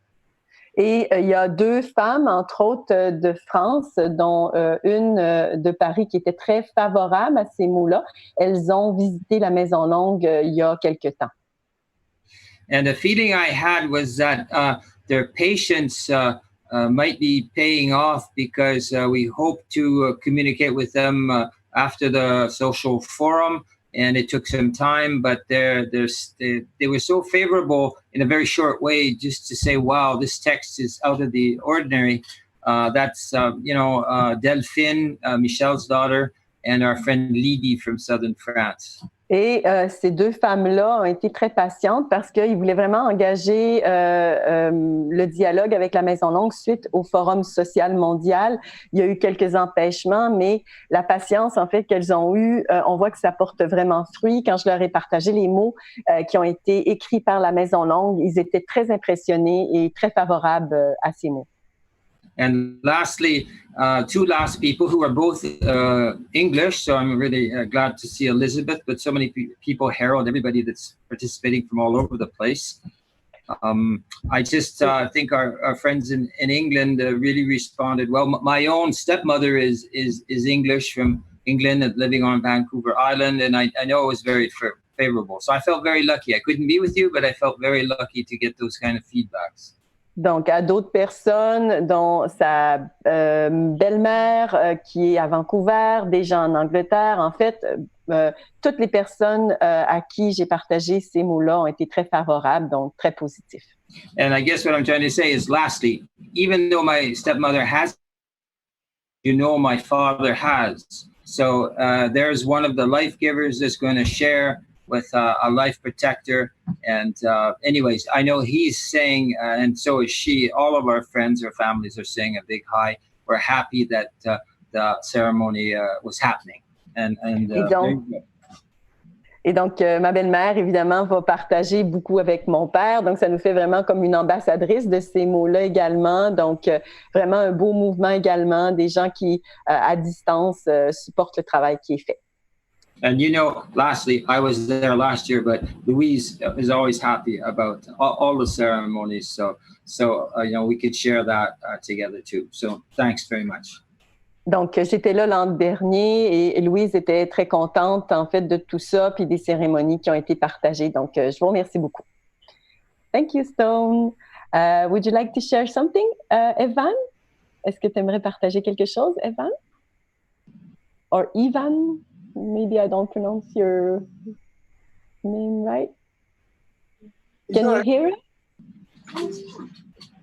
Et il y a 2 femmes, entre autres, de France, dont une de Paris qui était très favorable à ces mots-là. Elles ont visité la Maison Longue il y a quelque temps. And the feeling I had was that their patience might be paying off because we hope to communicate with them after the social forum. And it took some time, but they were so favorable in a very short way just to say, wow, this text is out of the ordinary. That's, Delphine, Michelle's daughter, and our friend Lydie from southern France. Et ces 2 femmes-là ont été très patientes parce qu'ils voulaient vraiment engager le dialogue avec la Maison Longue suite au Forum social mondial. Il y a eu quelques empêchements, mais la patience, en fait, qu'elles ont eue, on voit que ça porte vraiment fruit. Quand je leur ai partagé les mots qui ont été écrits par la Maison Longue, ils étaient très impressionnés et très favorables à ces mots. And lastly, 2 last people who are both English. So I'm really glad to see Elizabeth, but so many people, Harold, everybody that's participating from all over the place. I just think our friends in England really responded well. My own stepmother is English from England and living on Vancouver Island, and I know it was very favorable. So I felt very lucky. I couldn't be with you, but I felt very lucky to get those kind of feedbacks. Donc, à d'autres personnes, dont sa belle-mère qui est à Vancouver, des gens en Angleterre. En fait, toutes les personnes à qui j'ai partagé ces mots-là ont été très favorables, donc très positifs. And I guess what I'm trying to say is, lastly, even though my stepmother has, my father has. So there's one of the life givers that's going to share with a life protector. And anyways, I know he's saying, and so is she, all of our friends or families are saying a big hi. We're happy that the ceremony was happening. Et donc, ma belle-mère, évidemment, va partager beaucoup avec mon père. Donc, ça nous fait vraiment comme une ambassadrice de ces mots-là également. Donc, vraiment un beau mouvement également, des gens qui, à distance, supportent le travail qui est fait. And lastly, I was there last year, but Louise is always happy about all the ceremonies. So we could share that together too. So thanks very much. Donc, j'étais là l'an dernier et Louise était très contente, en fait, de tout ça, puis des cérémonies qui ont été partagées. Donc, je vous remercie beaucoup. Thank you, Stone. Would you like to share something, Evan? Est-ce que tu aimerais partager quelque chose, Evan? Or Ivan? Maybe I don't pronounce your name right. Can you hear us?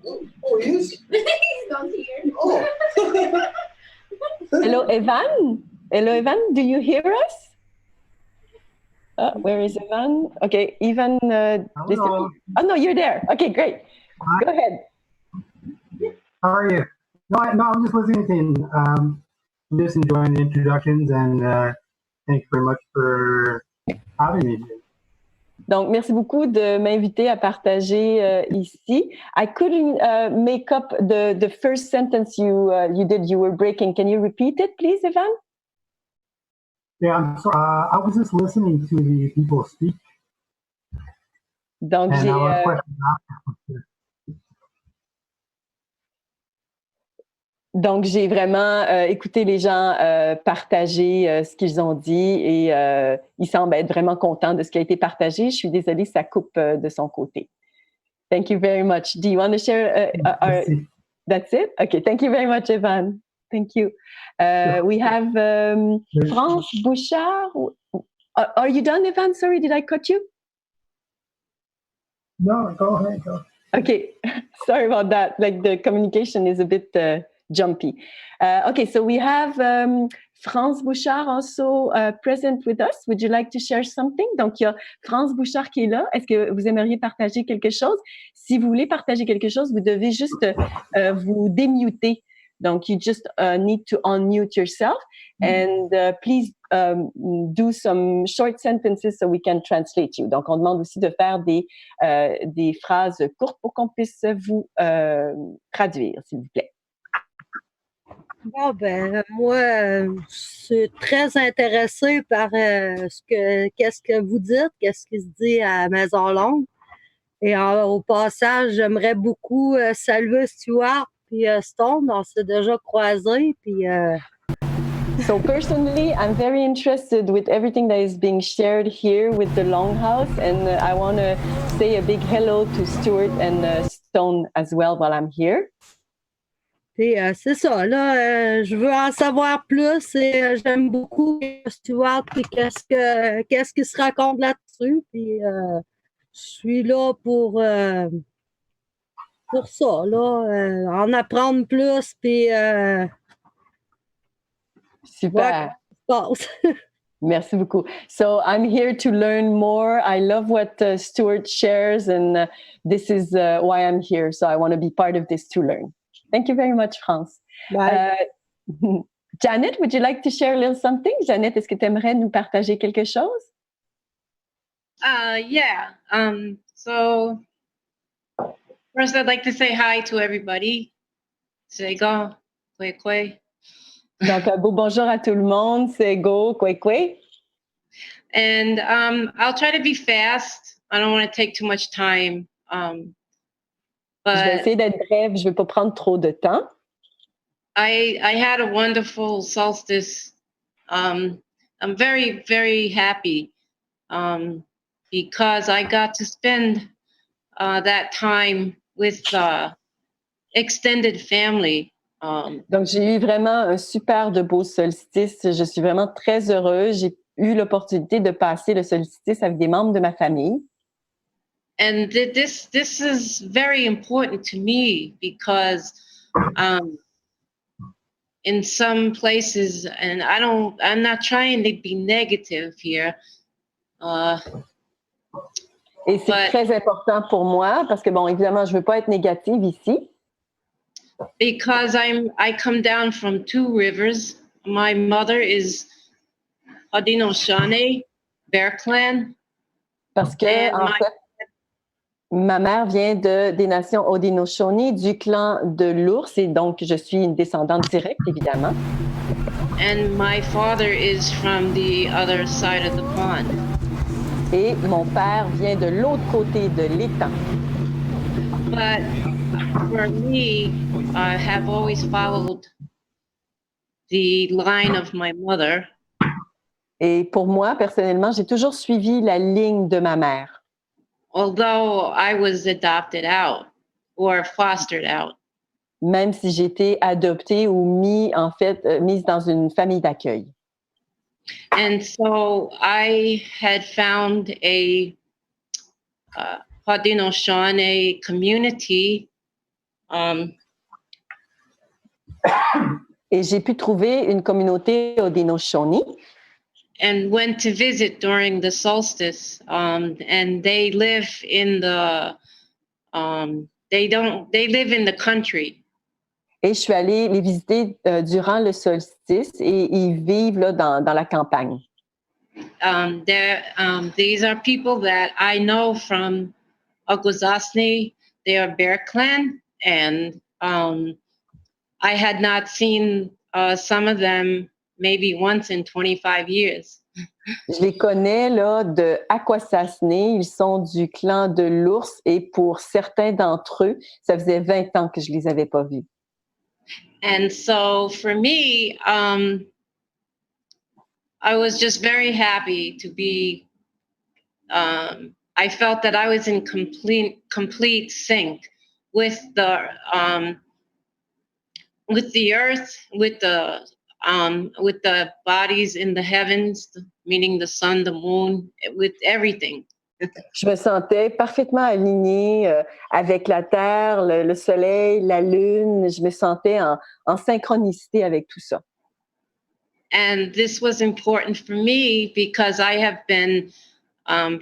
Oh, he is? He's not here. Oh. Hello, Evan. Hello, Evan. Do you hear us? Where is Evan? Okay, Evan. Hello. Oh, no, you're there. Okay, great. Hi. Go ahead. How are you? No, I'm just listening in. I'm just enjoying the introductions, and thanks very much for having me. Donc, merci beaucoup de m'inviter à partager ici. I couldn't make up the first sentence you did. You were breaking. Can you repeat it, please, Evan? Yeah, I'm sorry. I was just listening to the people speak. Donc, and j'ai... I was questioning Donc, j'ai vraiment écouté les gens partager ce qu'ils ont dit et ils semblent être vraiment contents de ce qui a été partagé. Je suis désolée, ça coupe de son côté. Thank you very much. Do you want to share? That's it? Okay, thank you very much, Evan. Thank you. We have France Bouchard. Are you done, Evan? Sorry, did I cut you? No, go ahead. Go. Okay, sorry about that. Like the communication is a bit... jumpy. Okay, so we have France Bouchard also present with us. Would you like to share something? Donc, il y a France Bouchard qui est là. Est-ce que vous aimeriez partager quelque chose? Si vous voulez partager quelque chose, vous devez juste vous démuter. Donc, you just need to unmute yourself and please do some short sentences so we can translate you. Donc, on demande aussi de faire des phrases courtes pour qu'on puisse vous traduire, s'il vous plaît. Bon, ben, moi, je suis très intéressée par qu'est-ce que vous dites, qu'est-ce qui se dit à Maison Longue. Et au passage, j'aimerais beaucoup saluer Stuart puis Stone. On s'est déjà croisés. Puis, So personally, I'm very interested with everything that is being shared here with the Longhouse, and I want to say a big hello to Stuart and Stone as well while I'm here. Et c'est ça, là, je veux en savoir plus et j'aime beaucoup Stuart et qu'est-ce qui se raconte là-dessus. Puis je suis là pour ça, là, en apprendre plus. Puis super. Passe. Merci beaucoup. So I'm here to learn more. I love what Stuart shares, and this is why I'm here. So I want to be part of this to learn. Thank you very much, France. Janet, would you like to share a little something? Janet, est-ce que tu aimerais nous partager quelque chose? Yeah. So first, I'd like to say hi to everybody. C'est go, kwe kwe. Donc, un beau bonjour à tout le monde. C'est go, kwe kwe. And I'll try to be fast. I don't want to take too much time. Je vais essayer d'être brève, je ne vais pas prendre trop de temps. I had a wonderful solstice. I'm very, very happy because I got to spend that time with extended family. Donc, j'ai eu vraiment un super de beau solstice. Je suis vraiment très heureuse. J'ai eu l'opportunité de passer le solstice avec des membres de ma famille. And this is very important to me because in some places, and I'm not trying to be negative here. Et c'est très important pour moi parce que, bon, évidemment, je ne veux pas être négative ici. Because I come down from two rivers. My mother is Haudenosaunee, Bear Clan. Parce que, en fait, ma mère vient des nations Haudenosaunee, du clan de l'ours, et donc je suis une descendante directe, évidemment. And my father is from the other side of the pond. Et mon père vient de l'autre côté de l'étang. But for me, I have always followed the line of my mother. Et pour moi, personnellement, j'ai toujours suivi la ligne de ma mère. Although I was adopted out or fostered out. Même si j'ai été adoptée ou mise dans une famille d'accueil. And so I had found a Haudenosaunee community. Et j'ai pu trouver une communauté Haudenosaunee. And went to visit during the solstice, and they live in the they live in the country. Et je suis allée les visiter durant le solstice et ils vivent là dans la campagne. these are people that I know from Akwesasne. They are Bear Clan, and I had not seen some of them maybe once in 25 years. Je les connais là, de Akwesasne. Ils sont du clan de l'ours et pour certains d'entre eux, ça faisait 20 ans que je les avais pas vus. And so for me, I was just very happy to be, I felt that I was in complete sync with the earth, with the bodies in the heavens, meaning the sun, the moon, with everything. Je me sentais parfaitement alignée avec la terre, le soleil, la lune. Je me sentais en synchronicité avec tout ça. And this was important for me because I have been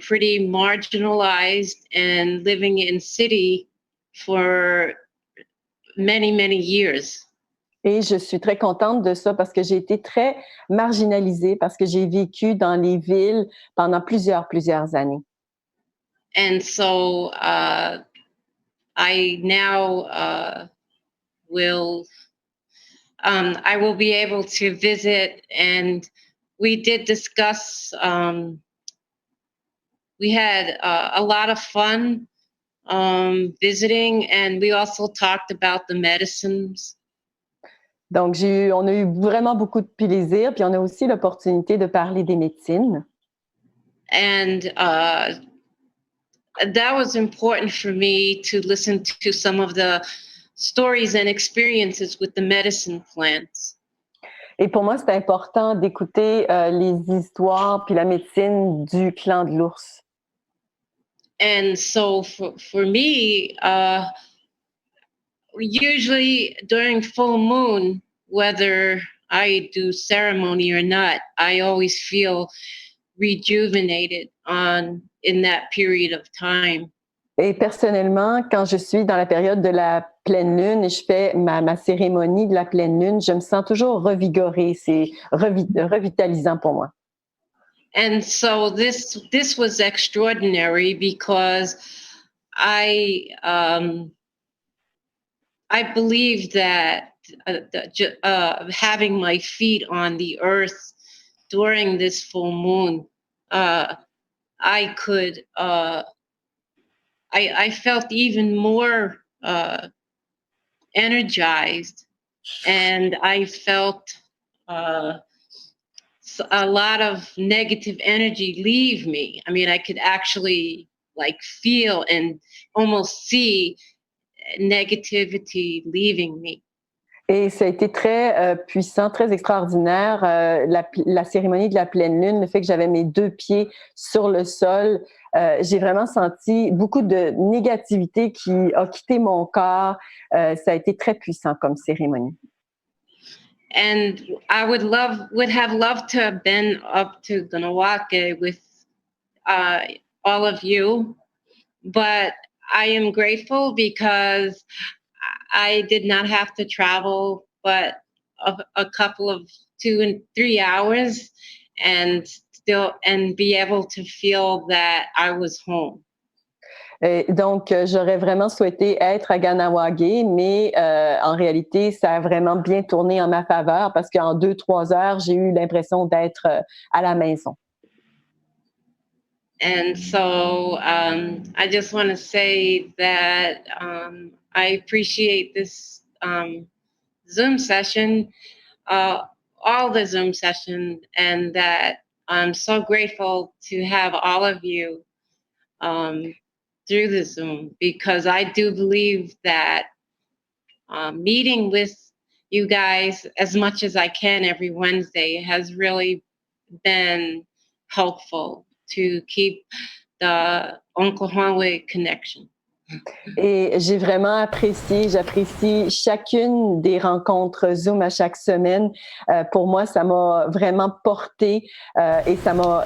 pretty marginalized and living in city for many, many years. Et je suis très contente de ça parce que j'ai été très marginalisée, parce que j'ai vécu dans les villes pendant plusieurs années. And so I now I will be able to visit, and we did discuss, we had a lot of fun visiting, and we also talked about the medicines. Donc, on a eu vraiment beaucoup de plaisir, puis on a aussi l'opportunité de parler des médecines. And that was important for me to listen to some of the stories and experiences with the medicine plants. Et pour moi, c'est important d'écouter les histoires puis la médecine du clan de l'ours. And so for me, usually during full moon, whether I do ceremony or not, I always feel rejuvenated in that period of time. Et personnellement, quand je suis dans la période de la pleine lune et je fais ma cérémonie de la pleine lune, je me sens toujours revigorée. C'est revitalisant pour moi. And so this was extraordinary because I believe that having my feet on the earth during this full moon, I could. I felt even more energized, and I felt a lot of negative energy leave me. I mean, I could actually feel and almost see negativity leaving me. Et ça a été très puissant, très extraordinaire. La cérémonie de la pleine lune, le fait que j'avais mes 2 pieds sur le sol, j'ai vraiment senti beaucoup de négativité qui a quitté mon corps. Ça a été très puissant comme cérémonie. And I would have loved to have been up to Kahnawake with all of you, but I am grateful because I did not have to travel but a couple of 2 and 3 hours and be able to feel that I was home. Et donc, j'aurais vraiment souhaité être à Kahnawake, mais en réalité, ça a vraiment bien tourné en ma faveur parce qu'en 2-3 heures, j'ai eu l'impression d'être à la maison. And so I just want to say that I appreciate this Zoom session, all the Zoom session, and that I'm so grateful to have all of you through the Zoom, because I do believe that meeting with you guys as much as I can every Wednesday has really been helpful to keep the Oklahoma connection. Et j'apprécie chacune des rencontres Zoom à chaque semaine. Pour moi, ça m'a vraiment porté et ça m'a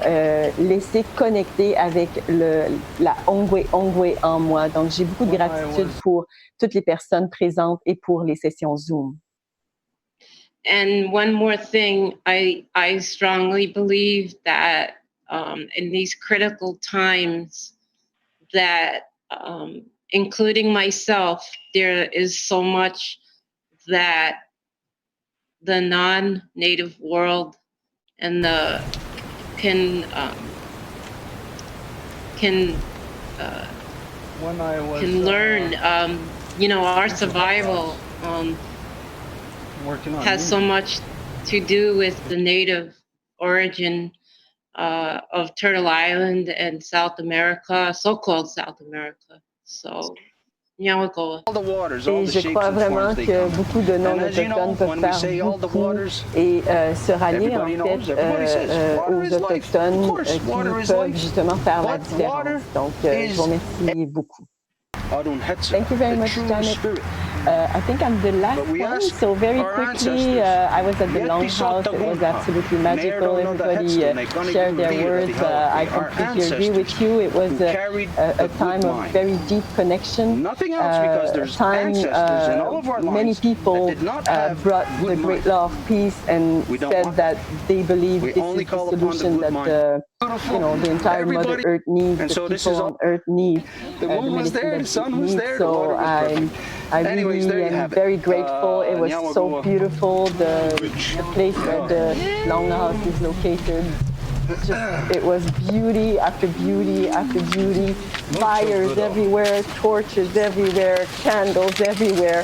laissé connecter avec la Ongwe en moi. Donc, j'ai beaucoup de gratitude pour toutes les personnes présentes et pour les sessions Zoom. And one more thing, I strongly believe that in these critical times that, including myself, there is so much that the non-native world and the can learn. Our survival has so much to do with the native origin of Turtle Island and South America, so-called South America. So, Nyawako. Et je crois vraiment que beaucoup de non-autochtones peuvent faire beaucoup et se rallier en fait aux autochtones qui peuvent justement faire la différence. Donc, je vous remercie beaucoup. Thank you very much, Janet. I think I'm the last one, so very quickly, I was at the Longhouse. It was absolutely magical. Everybody shared their words. I completely agree with you. It was a time of very deep connection. A time many people brought the great law of peace and said that they believe this is the solution that the entire Mother Earth needs, the people on Earth need, the medicine that we need. So I really am very grateful. It was so beautiful. The place where the Longhouse is located, it was beauty after beauty after beauty. Fires everywhere, torches everywhere, candles everywhere.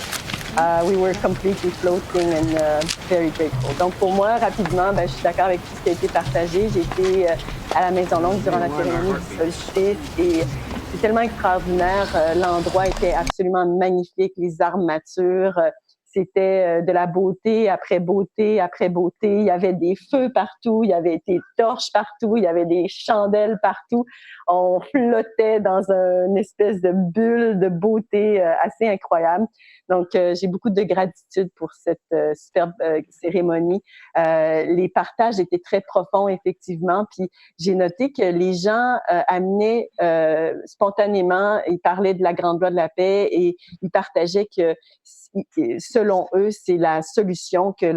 We were completely floating and very grateful. Donc pour moi, rapidement, je suis d'accord avec tout ce qui a été partagé. J'ai été à la Maison Longue durant la cérémonie du solstice et c'est tellement extraordinaire. L'endroit était absolument magnifique, les armatures. C'était de la beauté après beauté après beauté. Il y avait des feux partout, il y avait des torches partout, il y avait des chandelles partout. On flottait dans une espèce de bulle de beauté assez incroyable. Donc, j'ai beaucoup de gratitude pour cette superbe cérémonie. Les partages étaient très profonds, effectivement. Puis, j'ai noté que les gens amenaient spontanément, ils parlaient de la grande loi de la paix et ils partageaient que selon eux, c'est la solution que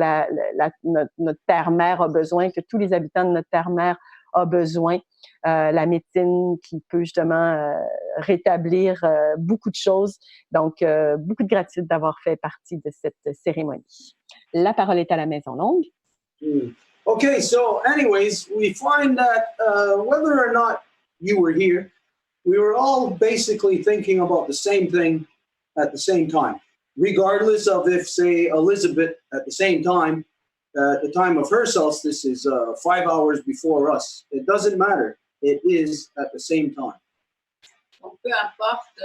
notre terre-mère a besoin, que tous les habitants de notre terre-mère ont besoin. La médecine qui peut justement rétablir beaucoup de choses. Donc, beaucoup de gratitude d'avoir fait partie de cette cérémonie. La parole est à la Maison Longue. Okay, so anyways, we find that whether or not you were here, we were all basically thinking about the same thing at the same time. Regardless of if, say, Elizabeth at the same time, at the time of her solstice is 5 hours before us. It doesn't matter. It is at the same time. Donc, peu importe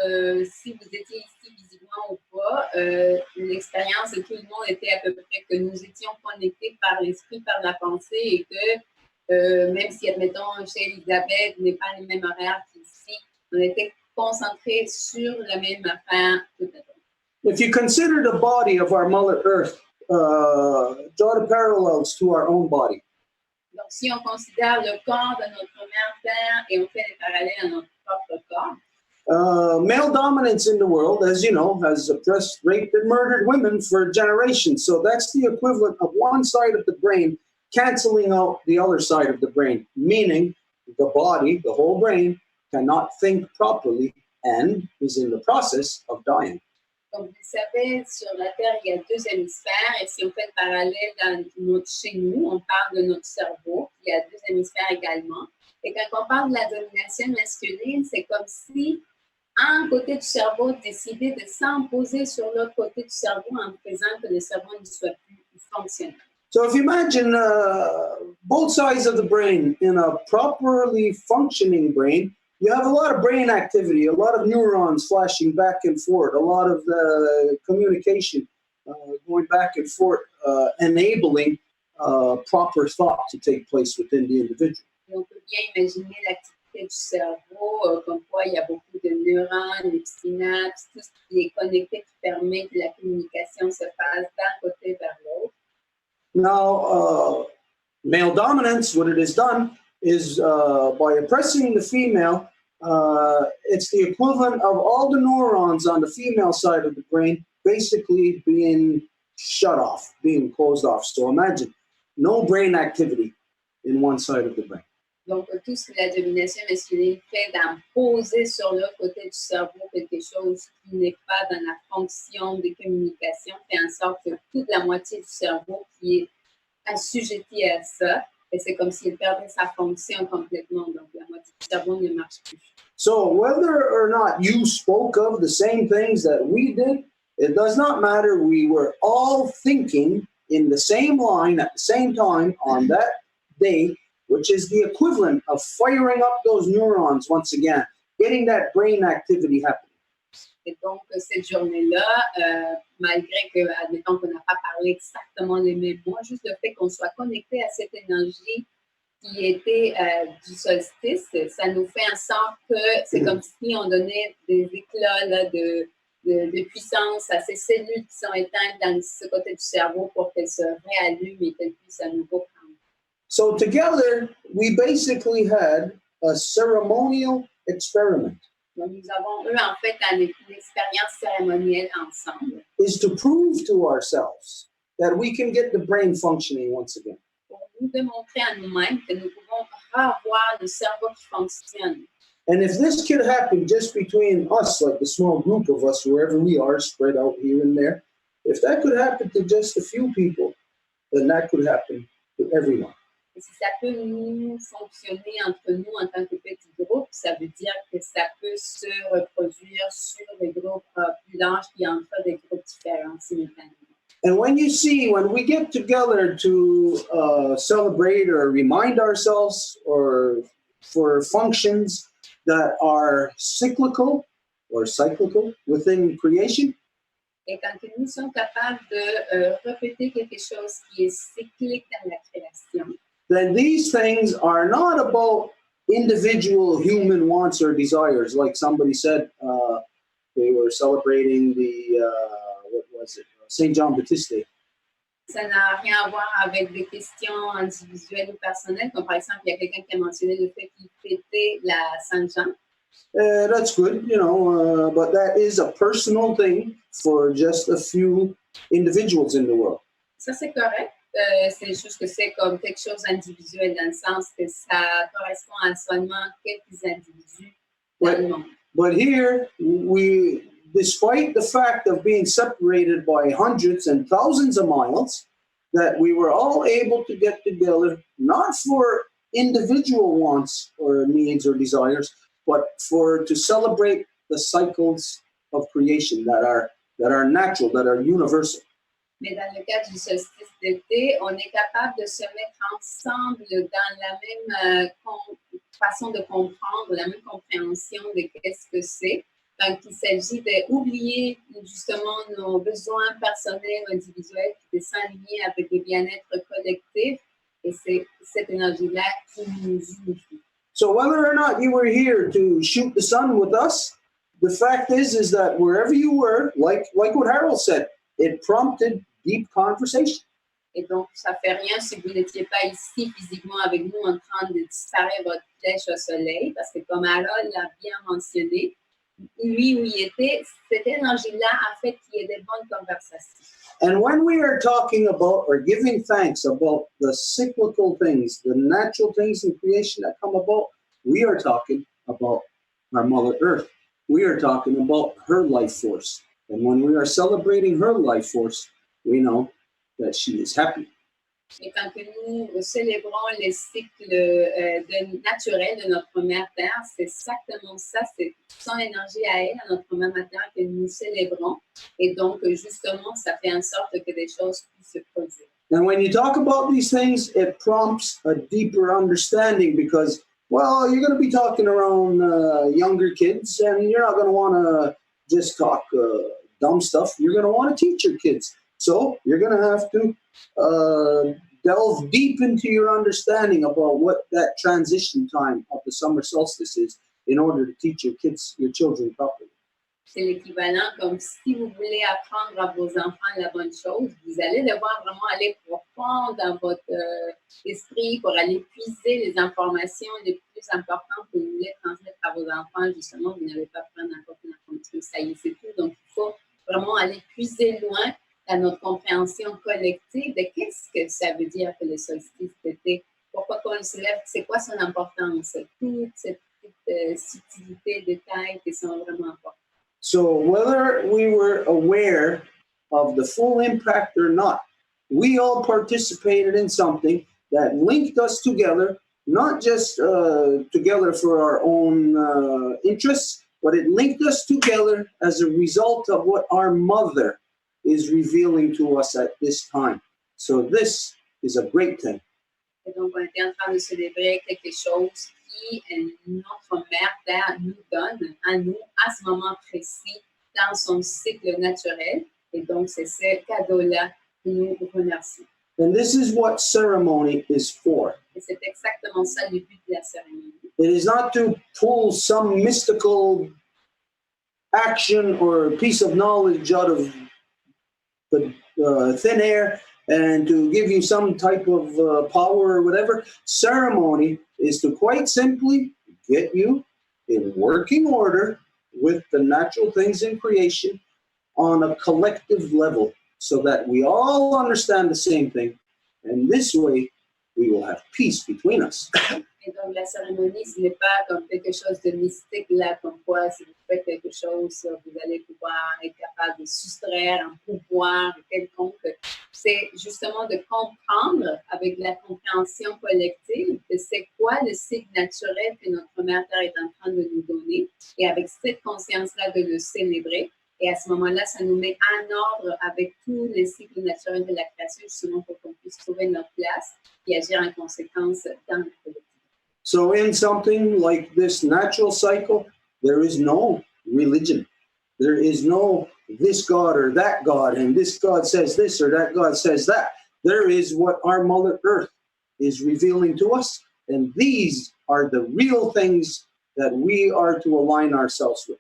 si vous étiez ici visiblement ou pas, l'expérience de tout le monde était à peu près que nous étions connectés par l'esprit, par la pensée et que même si, admettons, chez Elisabeth n'est pas les mêmes horaires qu'ici, on était concentrés sur la même affaire toute la journée. If you consider the body of our Mother Earth, draw the parallels to our own body. Donc, si on considère le corps de notre mère Terre et on fait des parallèles à notre propre corps. Male dominance in the world, as you know, has oppressed, raped, and murdered women for generations. So that's the equivalent of one side of the brain canceling out the other side of the brain, meaning the body, the whole brain, cannot think properly and is in the process of dying. Comme vous le savez, sur la Terre, il y a deux hémisphères. Et si on fait le parallèle chez nous, on parle de notre cerveau. Il y a deux hémisphères également. Et quand on parle de la domination masculine, c'est comme si un côté du cerveau décidait de s'imposer sur l'autre côté du cerveau en faisant que le cerveau ne soit plus fonctionnel. So if you imagine both sides of the brain in a properly functioning brain, you have a lot of brain activity, a lot of neurons flashing back and forth, a lot of communication going back and forth, enabling proper thought to take place within the individual. Et on peut bien imaginer l'activité du cerveau, comme quoi il y a beaucoup de neurones, des synapses, tout ce qui est connecté qui permet que la communication se fasse d'un côté vers l'autre. Now, male dominance, what it has done is by oppressing the female, it's the equivalent of all the neurons on the female side of the brain basically being shut off, being closed off. So imagine no brain activity in one side of the brain. Donc, tout ce que la domination masculine fait d'imposer sur l'autre côté du cerveau quelque chose qui n'est pas dans la fonction de communication fait en sorte que toute la moitié du cerveau qui est assujettie à ça, et c'est comme s'il perdait sa fonction complètement. Donc, la moitié du cerveau ne marche plus. So whether or not you spoke of the same things that we did, it does not matter. We were all thinking in the same line at the same time on that day, which is the equivalent of firing up those neurons once again, getting that brain activity happening. Et donc, cette journée-là, malgré que, admettons qu'on n'a pas parlé exactement les mêmes mots, juste le fait qu'on soit connecté à cette énergie qui était du solstice, ça nous fait en sorte que c'est comme si on donnait des éclats là, de puissance à ces cellules qui sont éteintes dans ce côté du cerveau pour qu'elles se réallument et qu'elles puissent à nouveau prendre. So together, we basically had a ceremonial experiment. Donc, nous avons eu en fait une expérience cérémonielle ensemble. Is to prove to ourselves that we can get the brain functioning once again. Pour nous démontrer à nous-mêmes que nous pouvons revoir le cerveau qui fonctionne. And if this could happen just between us, like the small group of us, wherever we are, spread out here and there, if that could happen to just a few people, then that could happen to everyone. Et si ça peut nous fonctionner entre nous en tant que petit groupe, ça veut dire que ça peut se reproduire sur des groupes plus larges qui entre des groupes différents simultanément. And when we get together to celebrate or remind ourselves or for functions that are cyclical within creation, et quand nous sommes capables de répéter quelque chose qui est cyclique dans la création, then these things are not about individual human wants or desires. Like somebody said, they were celebrating Saint John Baptiste Day. Ça n'a rien à voir avec des questions individuelles ou personnelles, comme par exemple, il y a quelqu'un qui a mentionné le fait qu'il fêtait la Saint-Jean. That's good, but that is a personal thing for just a few individuals in the world. Ça, c'est correct. C'est juste que c'est comme quelque chose d'individuel dans le sens que ça correspond à seulement quelques individus dans le monde. But here, despite the fact of being separated by hundreds and thousands of miles, that we were all able to get together, not for individual wants or needs or desires, but to celebrate the cycles of creation that are natural, that are universal. Mais dans le cas du solstice d'été, on est capable de se mettre ensemble dans la même façon de comprendre, la même compréhension de qu'est-ce que c'est. Donc, il s'agit d'oublier justement nos besoins personnels ou individuels et de s'aligner avec le bien-être collectif. Et c'est cette énergie-là qui nous unifie. So whether or not you were here to shoot the sun with us, the fact is that wherever you were, like what Harold said, it prompted deep conversation. Et donc, ça fait rien si vous n'étiez pas ici physiquement avec nous en train de disparaître votre flèche au soleil, parce que comme Harold l'a bien mentionné, lui où il était, cette énergie-là a fait qu'il y ait des bonnes conversations. And when we are talking about or giving thanks about the cyclical things, the natural things in creation that come about, we are talking about our Mother Earth. We are talking about her life force. And when we are celebrating her life force, we know that she is happy. Et quand nous célébrons les cycles naturels de notre mère Terre, c'est exactement ça, c'est son énergie à elle, à notre mère Terre, que nous célébrons. Et donc, justement, ça fait en sorte que des choses puissent se produire. And when you talk about these things, it prompts a deeper understanding because, well, you're going to be talking around younger kids and you're not going to want to just talk dumb stuff. You're going to want to teach your kids. So you're going to have to delve deep into your understanding about what that transition time of the summer solstice is in order to teach your children properly. C'est l'équivalent comme si vous voulez apprendre à vos enfants la bonne chose, vous allez devoir vraiment aller profond dans votre esprit pour aller puiser les informations les plus importantes que vous voulez transmettre à vos enfants. Justement, vous n'allez pas prendre n'importe quelle information, ça y est, c'est tout. Donc, il faut vraiment aller puiser loin à notre compréhension collective de qu'est-ce que ça veut dire que le solstice d'été pourquoi on le célèbre, c'est quoi son importance, toute cette petite subtilité, détails qui sont vraiment importants. So whether we were aware of the full impact or not, we all participated in something that linked us together, not just together for our own interests, but it linked us together as a result of what our mother is revealing to us at this time. So this is a great thing. Et donc, on était en train de célébrer quelque chose qui notre mère Terre nous donne à nous à ce moment précis dans son cycle naturel. Et donc, c'est ce cadeau-là que nous remercions. And this is what ceremony is for. Et c'est exactement ça le but de la cérémonie. It is not to pull some mystical action or piece of knowledge out of the thin air and to give you some type of power or whatever. Ceremony is to quite simply get you in working order with the natural things in creation on a collective level so that we all understand the same thing. And this way, we will have peace between us. Et donc, la cérémonie, ce n'est pas comme quelque chose de mystique, là, comme quoi, si vous faites quelque chose, vous allez pouvoir être capable de soustraire un pouvoir quelconque. C'est justement de comprendre, avec la compréhension collective, de c'est quoi le cycle naturel que notre Mère Terre est en train de nous donner, et avec cette conscience-là de le célébrer. Et à ce moment-là, ça nous met en ordre avec tous les cycles naturels de la création, justement pour qu'on puisse trouver notre place et agir en conséquence dans le collectif. So in something like this natural cycle, there is no religion. There is no this God or that God, and this God says this or that God says that. There is what our Mother Earth is revealing to us, and these are the real things that we are to align ourselves with.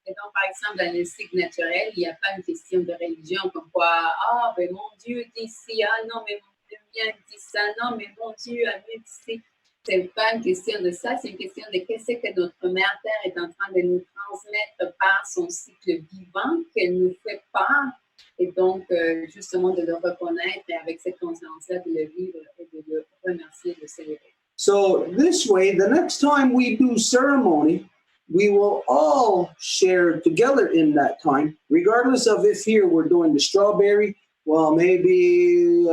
Et donc, par exemple, dans le cycle naturel, il n'y a pas une question de religion comme quoi, ah, ben mon Dieu dit ci, ah non, mais mon Dieu vient dit ça, non, mais mon Dieu a mieux dit ci. C'est pas une question de ça, c'est une question de qu'est-ce que notre Mère Terre est en train de nous transmettre par son cycle vivant qu'elle nous fait part. Et donc, justement, de le reconnaître et avec cette conscience-là, de le vivre et de le remercier, de le célébrer. So this way, the next time we do ceremony, we will all share together in that time, regardless of if here we're doing the strawberry, well, maybe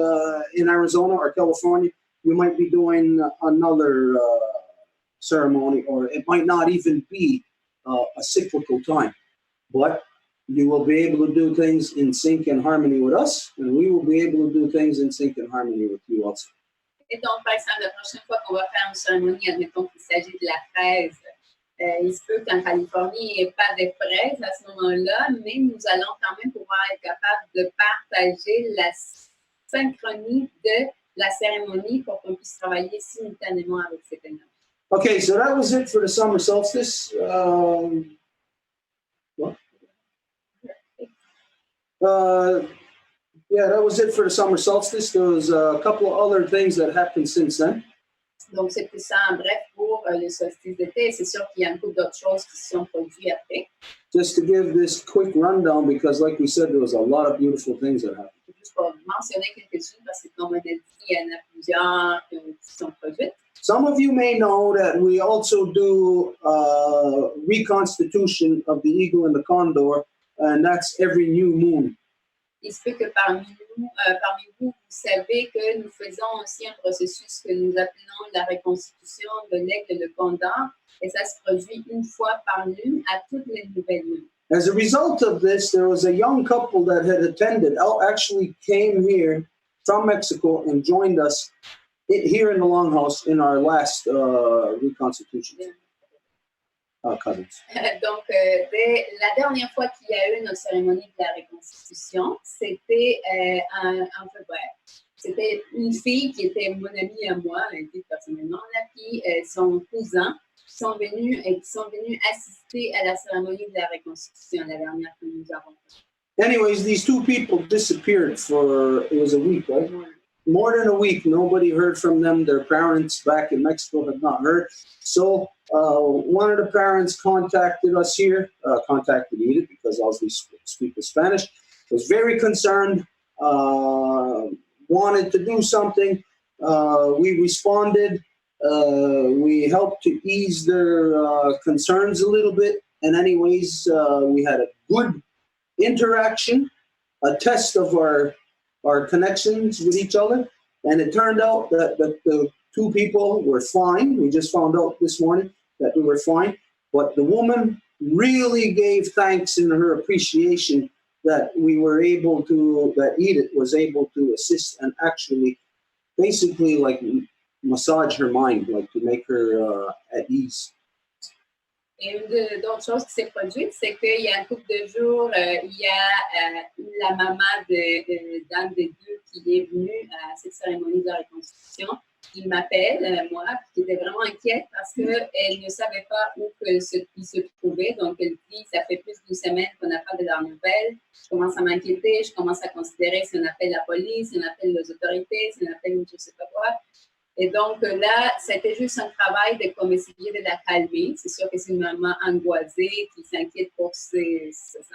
in Arizona or California, you might be doing another ceremony, or it might not even be a cyclical time. But you will be able to do things in sync and harmony with us, and we will be able to do things in sync and harmony with you also. Et donc, par exemple, la prochaine fois qu'on va faire une cérémonie, admettons qu'il s'agit de la fraise, il se peut qu'en Californie, il n'y ait pas de fraises à ce moment-là, mais nous allons quand même pouvoir être capables de partager la synchronie de la cérémonie pour qu'on puisse travailler simultanément avec cette énergie. Okay, so that was it for the summer solstice. Yeah, that was it for the summer solstice. There was a couple of other things that happened since then. Donc, c'est tout ça en bref pour le solstice d'été. C'est sûr qu'il y a une couple d'autres choses qui se sont produites après. Just to give this quick rundown, because like we said, there was a lot of beautiful things that happened. Juste pour mentionner quelques-unes, parce que comme on a dit, il y en a plusieurs qui sont produites. Some of you may know that we also do reconstitution of the eagle and the condor, and that's every new moon. Il se peut que parmi vous, vous savez que nous faisons aussi un processus que nous appelons la reconstitution de l'aigle et le condor, et ça se produit une fois par lune à toutes les nouvelles lunes. As a result of this, there was a young couple that had attended, actually came here from Mexico and joined us here in the Longhouse in our last reconstitution. Cousins. Donc, la dernière fois qu'il y a eu notre cérémonie de la reconstitution, c'était c'était une fille qui était mon amie à moi, elle était personnellement là, puis son cousin sont venus assister à la cérémonie de la reconstitution, la dernière que nous avons faite. Anyways, these two people disappeared for, it was a week, right? More than a week. Nobody heard from them. Their parents back in Mexico had not heard. So one of the parents contacted us here, contacted Edith, because also we speak Spanish, was very concerned, wanted to do something, we responded. We helped to ease their concerns a little bit. And anyways, we had a good interaction, a test of our connections with each other. And it turned out that the two people were fine. We just found out this morning that they were fine. But the woman really gave thanks in her appreciation that we were able to, that Edith was able to assist and actually basically like massage her mind, like to make her at ease. Et une d'autres choses qui s'est produite, c'est qu'il y a un couple de jours, il y a la maman d'un des deux qui est venue à cette cérémonie de reconstruction. Il m'appelle, moi, qui était vraiment inquiète parce qu'elle ne savait pas où il se trouvait. Donc, elle dit, ça fait plus d'une semaine qu'on n'a pas de leurs nouvelles. Je commence à m'inquiéter, je commence à considérer si on appelle la police, si on appelle les autorités, si on appelle je ne sais pas quoi. Et donc là, c'était juste un travail de comme essayer de la calmer. C'est sûr que c'est une maman angoissée qui s'inquiète pour ses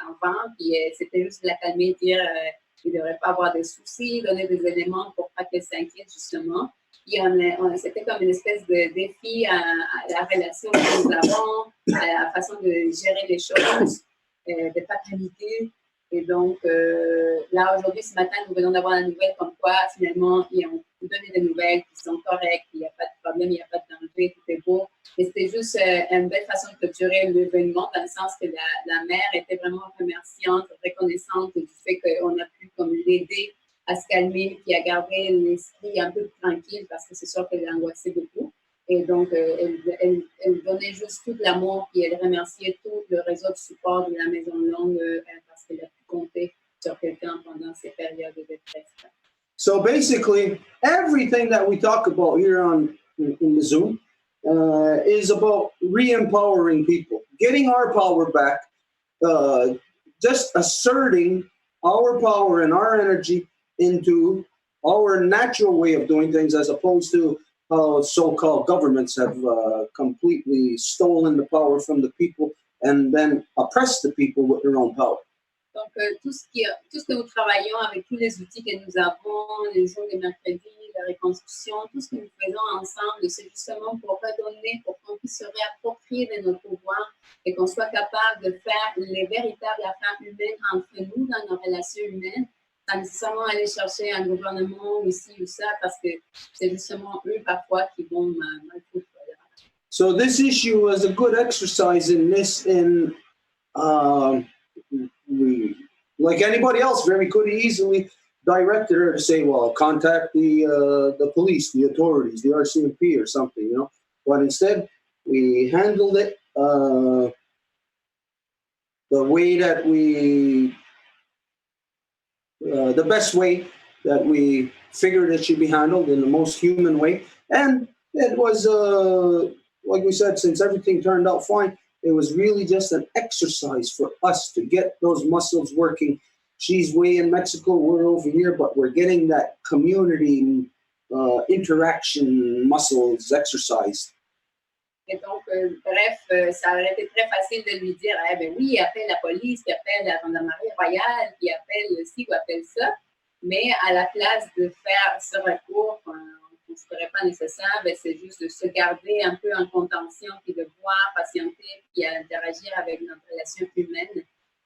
enfants. Puis c'était juste de la calmer, dire qu'il ne devrait pas avoir de soucis, donner des éléments pour pas qu'elle s'inquiète justement. Puis c'était comme une espèce de défi à la relation que nous avons, à la façon de gérer les choses, de ne pas paniquer. Et donc, là, aujourd'hui, ce matin, nous venons d'avoir la nouvelle comme quoi, finalement, ils ont donné des nouvelles qui sont correctes, il n'y a pas de problème, il n'y a pas de danger, tout est beau. Et c'était juste une belle façon de clôturer l'événement, dans le sens que la mère était vraiment remerciante, reconnaissante du fait qu'on a pu comme l'aider à se calmer, puis à garder l'esprit un peu tranquille, parce que c'est sûr qu'elle angoissait beaucoup. Et donc, elle donnait juste tout l'amour, puis elle remerciait tout le réseau de support de la Maison Longue, parce qu'elle a pu compter sur quelqu'un pendant ces périodes de détresse. So basically, everything that we talk about here in the Zoom is about re-empowering people, getting our power back, just asserting our power and our energy into our natural way of doing things, as opposed to how so-called governments have completely stolen the power from the people and then oppressed the people with their own power. Donc, tout ce que nous travaillons avec tous les outils que nous avons, les zones de mercredi, la reconstruction, tout ce que nous faisons ensemble, c'est justement pour redonner, pour qu'on puisse se réapproprier de notre pouvoir et qu'on soit capable de faire les véritables affaires humaines entre nous dans nos relations humaines, sans nécessairement aller chercher un gouvernement ou ci ou ça, parce que c'est justement eux parfois qui vont mal foutre. So this issue was a good exercise in this, we, like anybody else, very could easily directed her to say, well, contact the police, the authorities, the RCMP or something, you know. But instead, we handled it the way that the best way that we figured it should be handled, in the most human way. And it was, like we said, since everything turned out fine, it was really just an exercise for us to get those muscles working. She's way in Mexico, we're over here, but we're getting that community interaction muscles exercised. Et donc, bref, ça aurait été très facile de lui dire, eh ben oui, appelle la police, puis appelle la gendarmerie royale, puis appelle ci ou appelle ça. Mais à la place de faire ce recours qu'on ne considérait pas nécessaire, ben c'est juste de se garder un peu en contention, puis de voir, patienter, puis interagir avec notre relation humaine.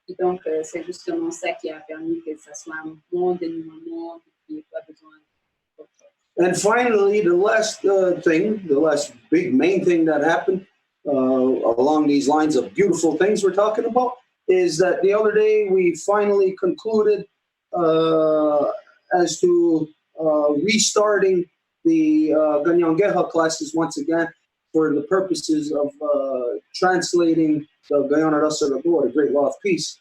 Et donc, c'est justement ça qui a permis que ça soit un bon dénouement, puis qu'il n'y ait pas besoin d'autre chose. And finally, the last thing, the last big main thing that happened along these lines of beautiful things we're talking about is that the other day we finally concluded as to restarting the Ganyangeha classes once again for the purposes of translating the Guyana Rasa Ragua, the Great Law of Peace,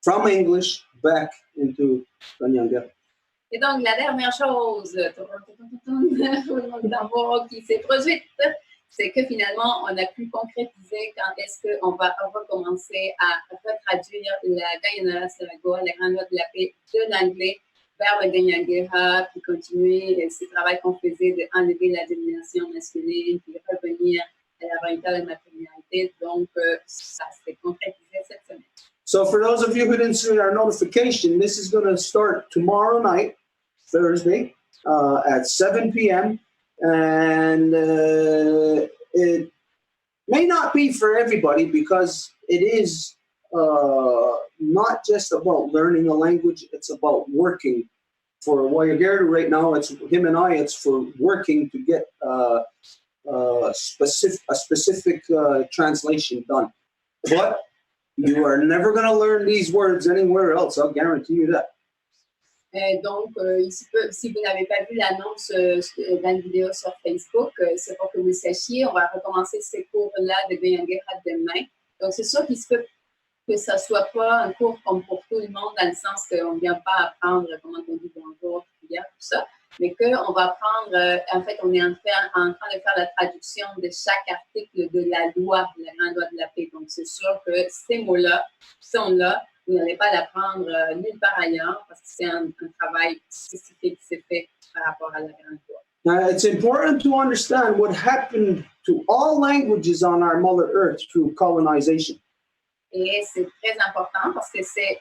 from English back into Ganyangeha. Et donc, la dernière chose qui s'est produite, c'est que finalement, on a pu concrétiser quand est-ce qu'on va recommencer à retraduire la Guyana Rasa Ragua, la Grande Loi de la Paix, de l'anglais vers le Ganyangeha, puis continuer ce travail qu'on faisait d'enlever la domination masculine, puis revenir à la véritable maternité. Donc, ça s'est concrétisé cette semaine. So for those of you who didn't see our notification, this is going to start tomorrow night, Thursday, at 7 p.m. And it may not be for everybody because it is not just about learning a language, it's about working. For Wayagera right now, it's him and I, it's for working to get a specific translation done. But you are never going to learn these words anywhere else, I'll guarantee you that. Donc, si vous n'avez pas vu l'annonce dans la vidéo sur Facebook, c'est pour que vous sachiez, on va recommencer ces cours-là de Wayagera demain. Donc, c'est sûr qu'il se peut que ça ne soit pas un cours comme pour tout le monde, dans le sens qu'on ne vient pas apprendre comment on dit bonjour, prière, tout ça, mais qu'on va apprendre, en fait, on est en train de faire la traduction de chaque article de la loi, la grande loi de la paix. Donc, c'est sûr que ces mots-là sont là, vous n'allez pas l'apprendre nulle part ailleurs, parce que c'est un travail spécifique qui s'est fait par rapport à la grande loi. Now, it's important to understand what happened to all languages on our Mother Earth through colonization. Et c'est très important parce que c'est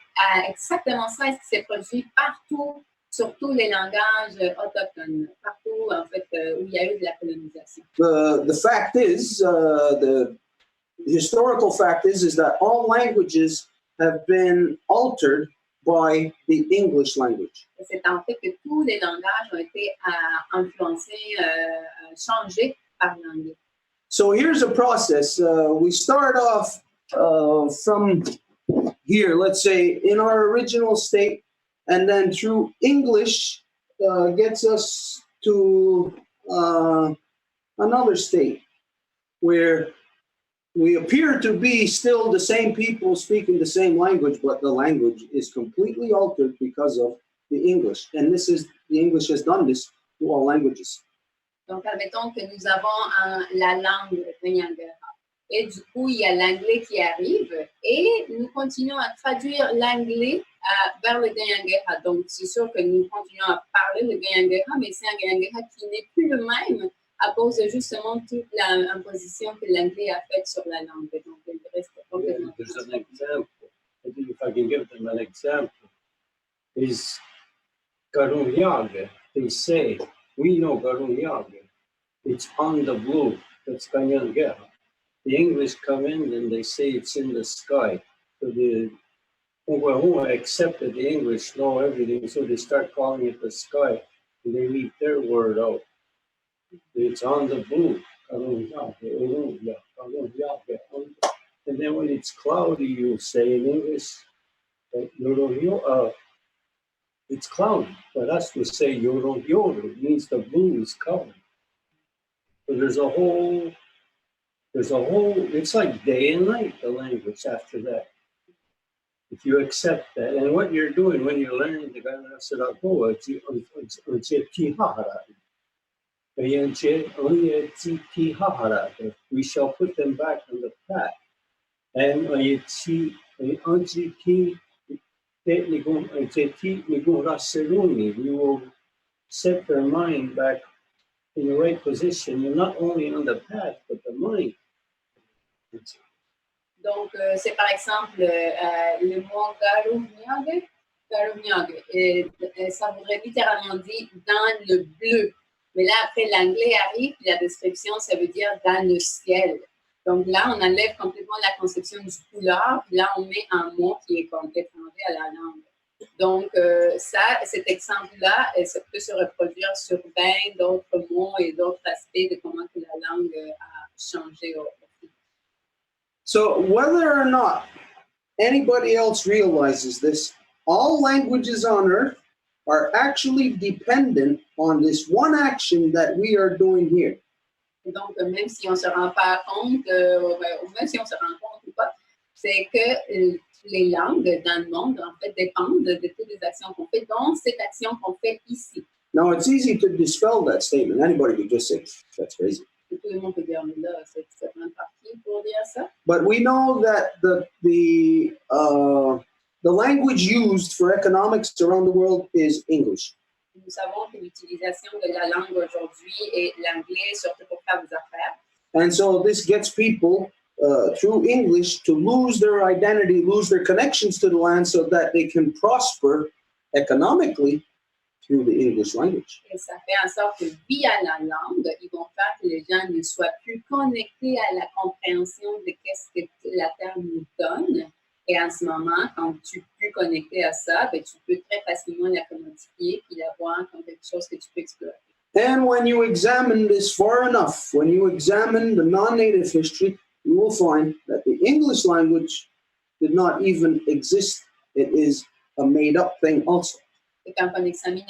exactement ça ce qui s'est produit partout, sur tous les langages autochtones, partout en fait où il y a eu de la colonisation. The fact is, the historical fact is that all languages have been altered by the English language. C'est en fait que tous les langages ont été influencés, changés par l'anglais. So here's a process. We start off from here, let's say, in our original state, and then through English gets us to another state where we appear to be still the same people speaking the same language, but the language is completely altered because of the English. And the English has done this to all languages. Donc, admettons que nous avons la langue Wayagera. Et du coup, il y a l'anglais qui arrive et nous continuons à traduire l'anglais vers le Wayagera. Donc, c'est sûr que nous continuons à parler le Wayagera, mais c'est un Wayagera qui n'est plus le même à cause de justement toute l'imposition que l'anglais a faite sur la langue. Donc, il reste complètement. There's an example. I think if I can give them an example, is Garunyaga. They say, we know Garunyaga. It's on the blue. That's Kanyangera. The English come in and they say it's in the sky. So the Oklahoma accepted the English, know everything, so they start calling it the sky, and they leave their word out. It's on the blue. And then when it's cloudy, you say in English, it's cloudy. But us will say Yoro. It means the blue is covered. So there's a whole, it's like day and night, the language after that. If you accept that. And what you're doing when you're learning the Ghana Saragoa, we shall put them back on the path. And we will set their mind back in the right position, and not only on the path, but the mind. Donc, c'est par exemple le mot Garunyaga. Ça voudrait littéralement dire dans le bleu. Mais là, après, l'anglais arrive, puis la description, ça veut dire dans le ciel. Donc là, on enlève complètement la conception du couleur, puis là, on met un mot qui est étranger à la langue. Donc, cet exemple-là, ça peut se reproduire sur bien d'autres mots et d'autres aspects de comment que la langue a changé au fil. So whether or not anybody else realizes this, all languages on Earth are actually dependent on this one action that we are doing here. Donc, même si on ne se rend pas compte, même si on se rend compte ou pas, c'est que les langues dans le monde, en fait, dépendent de toutes les actions qu'on fait, dont cette action qu'on fait ici. Now, it's easy to dispel that statement. Anybody could just say, that's crazy. Tout le monde peut dire, mais là, c'est vraiment parti pour dire ça. But we know that the language used for economics around the world is English. Nous savons que l'utilisation de la langue aujourd'hui est l'anglais, surtout pour faire des affaires. And so this gets people through English to lose their identity, lose their connections to the land so that they can prosper economically through the English language. Et ça fait en sorte que via la langue, ils vont faire que les gens ne soient plus connectés à la compréhension de qu'est-ce que la Terre nous donne. Et en ce moment, quand tu es plus connecté à ça, ben, tu peux très facilement la commodifier et la voir comme quelque chose que tu peux explorer. And when you examine this far enough, when you examine the non-native history, you will find that the English language did not even exist. It is a made-up thing also. Et quand on examine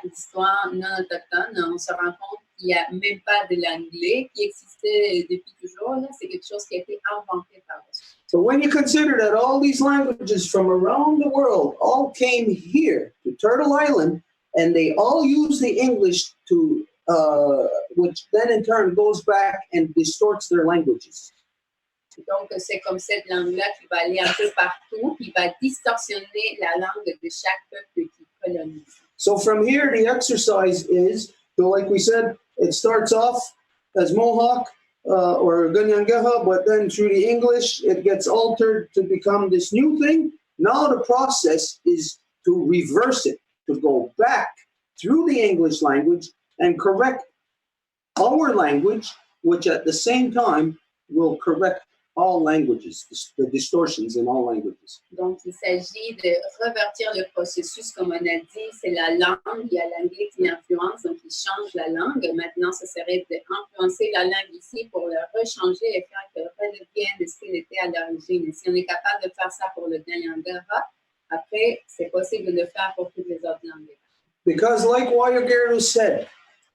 l'histoire non autochtone, on se rend compte qu'il n'y a même pas de l'anglais qui existait depuis toujours. Là. C'est quelque chose qui a été inventé par eux. So when you consider that all these languages from around the world all came here to Turtle Island, and they all use the English to, which then in turn goes back and distorts their languages. Donc, c'est comme cette langue-là qui va aller un peu partout, qui va distorsionner la langue de chaque peuple qui colonise. So from here, the exercise is, so like we said, it starts off as Mohawk or Ganyangeha, but then through the English, it gets altered to become this new thing. Now the process is to reverse it, to go back through the English language and correct our language, which at the same time will correct all languages, the distortions in all languages. Donc, il s'agit de revertir le processus, comme on a dit, c'est la langue, il y a l'anglais qui l'influence, donc il change la langue. Maintenant, ce serait d'influencer la langue ici pour le rechanger et faire qu'elle redevienne de ce qu'elle était à l'origine. Et si on est capable de faire ça pour le Ganyangara, après, c'est possible de le faire pour toutes les autres langues. Because like Wayagerdu said,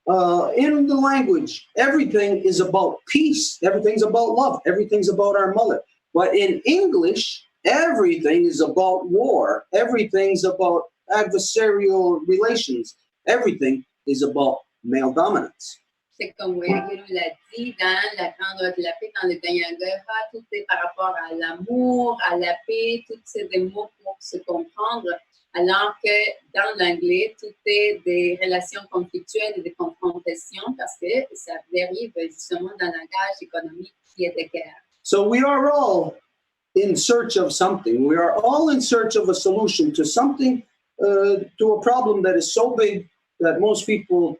in the language, everything is about peace. Everything's about love. Everything's about our mother. But in English, everything is about war. Everything's about adversarial relations. Everything is about male dominance. C'est comme Wayagerdu l'a dit dans la Grande Loi de la Paix, dans le Ganyangara, tout est par rapport à l'amour, à la paix, tout c'est des mots pour se comprendre. Alors que dans l'anglais, tout est des relations conflictuelles et des confrontations parce que ça dérive justement d'un langage économique qui est de guerre. So we are all in search of something. We are all in search of a solution to something, to a problem that is so big that most people,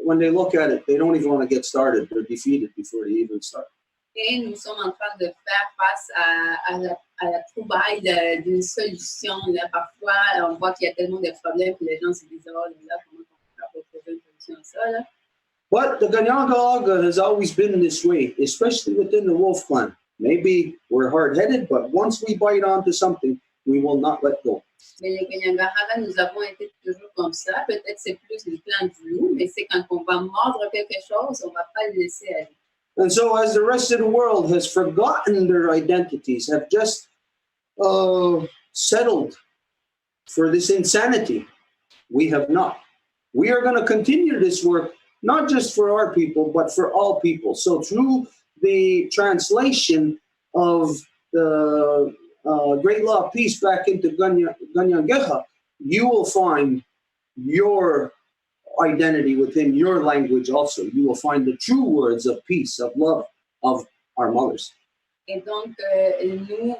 when they look at it, they don't even want to get started. They're defeated before they even start. Et nous sommes en train de faire face à la trouvaille d'une solution. Là, parfois, on voit qu'il y a tellement de problèmes que les gens se disent, oh là, comment on peut faire pour trouver une solution à ça, là? But the Ganyangaga has always been this way, especially within the Wolf clan. Maybe we're hard-headed, but once we bite onto something, we will not let go. Mais les Ganyangara, nous avons été toujours comme ça. Peut-être c'est plus le clan du loup, mais c'est quand on va mordre quelque chose, on ne va pas le laisser aller. And so as the rest of the world has forgotten their identities, have just settled for this insanity, we have not. We are going to continue this work, not just for our people, but for all people. So through the translation of the Great Law of Peace back into Ganyangeha, you will find your identity within your language also. You will find the true words of peace, of love, of our mothers. Et donc, nous